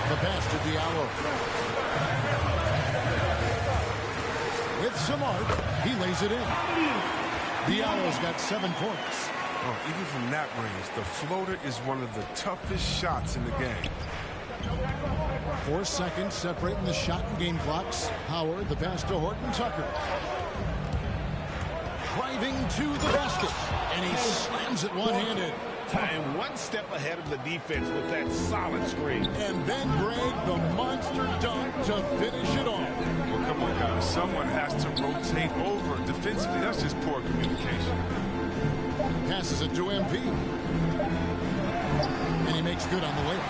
The pass to Diallo. With some art, he lays it in. Diallo's got 7 points. Oh, even from that range, the floater is one of the toughest shots in the game. 4 seconds separating the shot and game clocks. Howard, the pass to Horton-Tucker. Driving to the basket, and he slams it one-handed. And one step ahead of the defense with that solid screen. And then, Greg, the monster dunk to finish it off. Well, come on, guys. Someone has to rotate over. Defensively, that's just poor communication. Passes it to MP. And he makes good on the layup.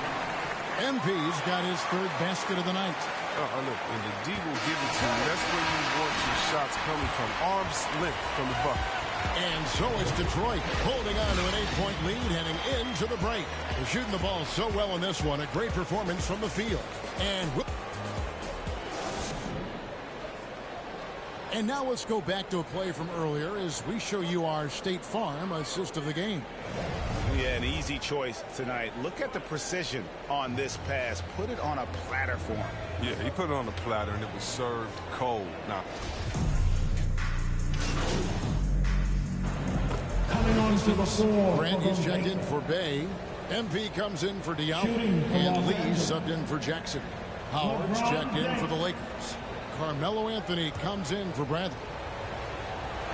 MP's got his 3rd basket of the night. Look, when the D will give it to you, that's where you want your shots coming from. Arm's length from the bucket. And so it's Detroit holding on to an 8-point lead heading into the break. They're shooting the ball so well in this one. A great performance from the field. And And now let's go back to a play from earlier as we show you our State Farm assist of the game. Yeah, an easy choice tonight. Look at the precision on this pass. Put it on a platter for him. Yeah, he put it on a platter, and it was served cold. Now, Coming on to the floor. Grant is checked in for Bay. MP comes in for Diallo. And Lee subbed in for Jackson. Howard's checked in for the Lakers. Carmelo Anthony comes in for Bradley.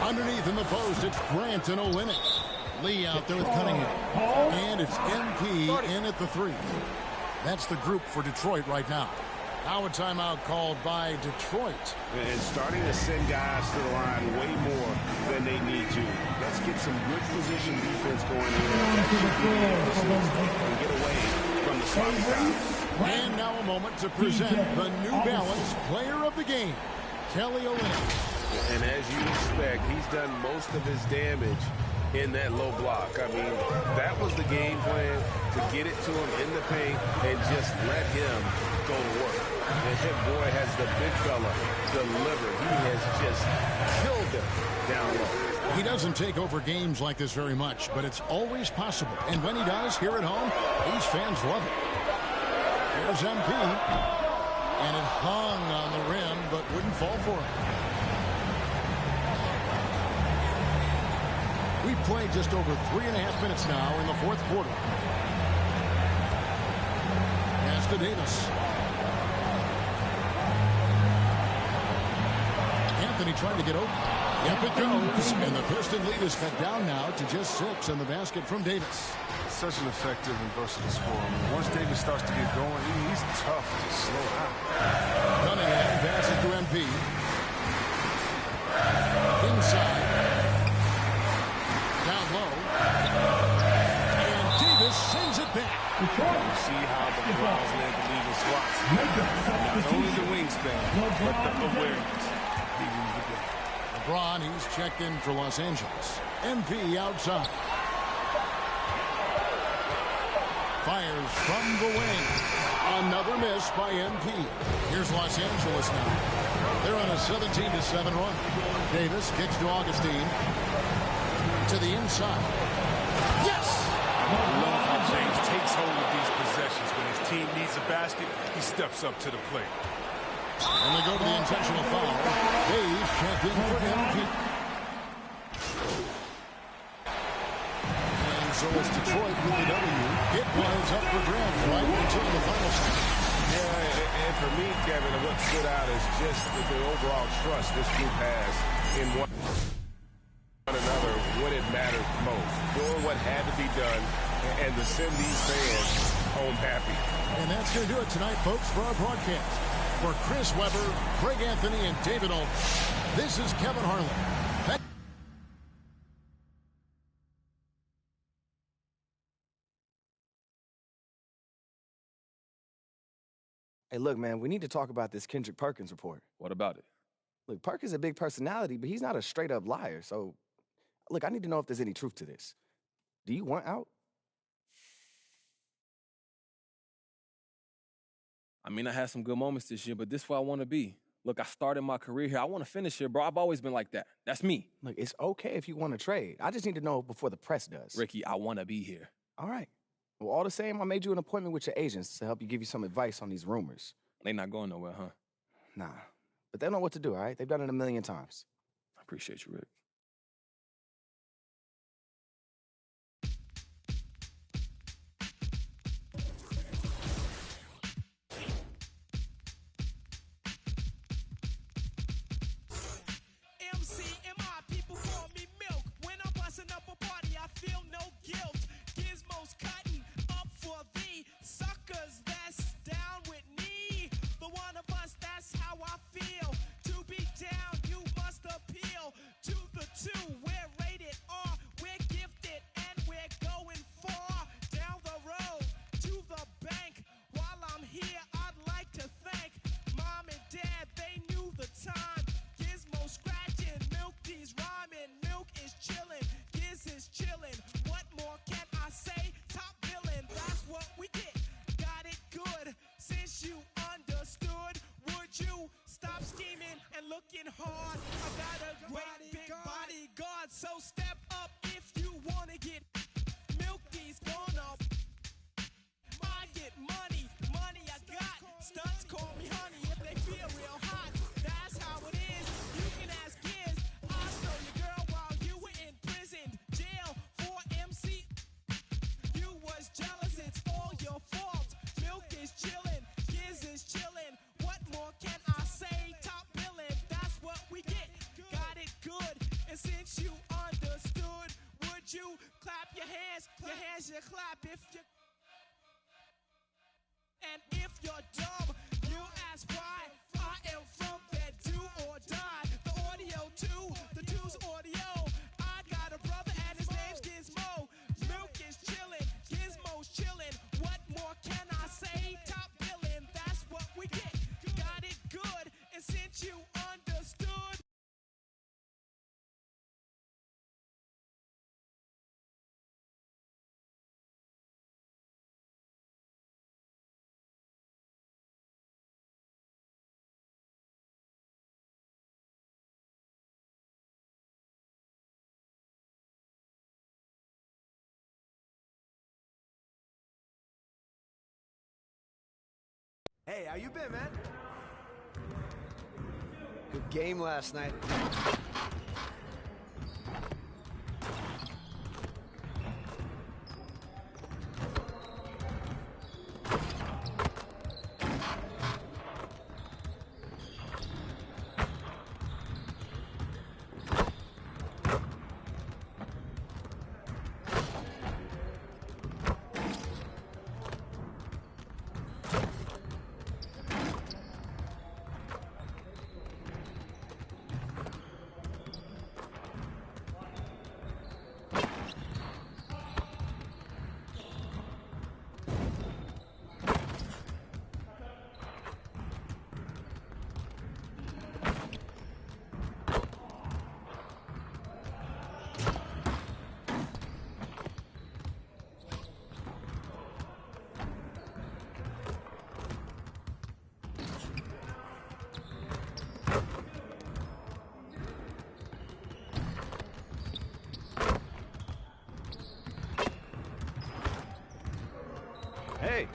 Underneath in the post, it's Grant and Olynyk. Lee out there with Cunningham. And it's MP in at the 3. That's the group for Detroit right now. Now a timeout called by Detroit. And starting to send guys to the line way more than they need to. Let's get some good position defense going here. That should be the emphasis and get away from the sloppy fouls. And now a moment to present the New Balance Player of the Game, Kelly Olynyk. And as you expect, he's done most of his damage in that low block. I mean, that was the game plan, to get it to him in the paint and just let him go to work. And him, boy, has the big fella delivered. He has just killed them down low. He doesn't take over games like this very much, but it's always possible. And when he does, here at home, these fans love it. Here's MP. And it hung on the rim, but wouldn't fall for him. We've played just over 3.5 minutes now in the fourth quarter. Pass to Davis. Anthony trying to get open. Yep, it goes. And the Piston lead is cut down now to just 6 in the basket from Davis. such an effective and versatile scorer. I mean, once Davis starts to get going, he's tough to slow down. Cunningham passes to MP. Inside. Down low. And Davis sends it back. You see how the Browns led the league in swats. Not only the wingspan, but the awareness. LeBron, he's checked in for Los Angeles. MP outside. Fires from the wing. Another miss by MP. Here's Los Angeles now. They're on a 17-7 run. Davis kicks to Augustine. To the inside. Yes! I love how James takes hold of these possessions. When his team needs a basket, he steps up to the plate. And they go to the intentional foul. Hayes checked in for MP. And so it's Detroit with the W. It was up for grabs right until the final second. Yeah, and for me, Kevin, what stood out is just the overall trust this group has in one another when it mattered most. Doing what had to be done and to send these fans home happy. And that's going to do it tonight, folks, for our broadcast. For Chris Webber, Craig Anthony, and David Olden, this is Kevin Harlan. Hey, look, man, we need to talk about this Kendrick Perkins report. What about it? Look, Perkins is a big personality, but he's not a straight-up liar. So, look, I need to know if there's any truth to this. Do you want out? I mean, I had some good moments this year, but this is where I want to be. Look, I started my career here. I want to finish here, bro. I've always been like that. That's me. Look, it's okay if you want to trade. I just need to know before the press does. Ricky, I want to be here. All right. Well, all the same, I made you an appointment with your agents to help you give you some advice on these rumors. They not going nowhere, huh? Nah. But they know what to do, all right? They've done it 1,000,000 times. I appreciate you, Rick. To be down, you must appeal to the looking hard. I got a great big bodyguard, so step up if you wanna get Milky's gonna. I get money I got. Stunts call me honey if they feel real hot. That's how it is. You can ask kids. I stole your girl while you were in prison. Jail for MC. You was jealous, it's all your fault. Milk is chillin', Giz is chillin'. What more can I say? Top billin', that's what we get. Got it good, and since you understood, would you clap your hands? Your hands you clap if you. And if you're dumb, you ask why. I am from that do or die. The audio too, the two's audio. I got a brother and his name's Gizmo. Milk is chillin', Gizmo's chillin'. What more can I say? Top billin', that's what we get. Got it good, and since you understood. Hey, how you been, man? Good game last night. Hey,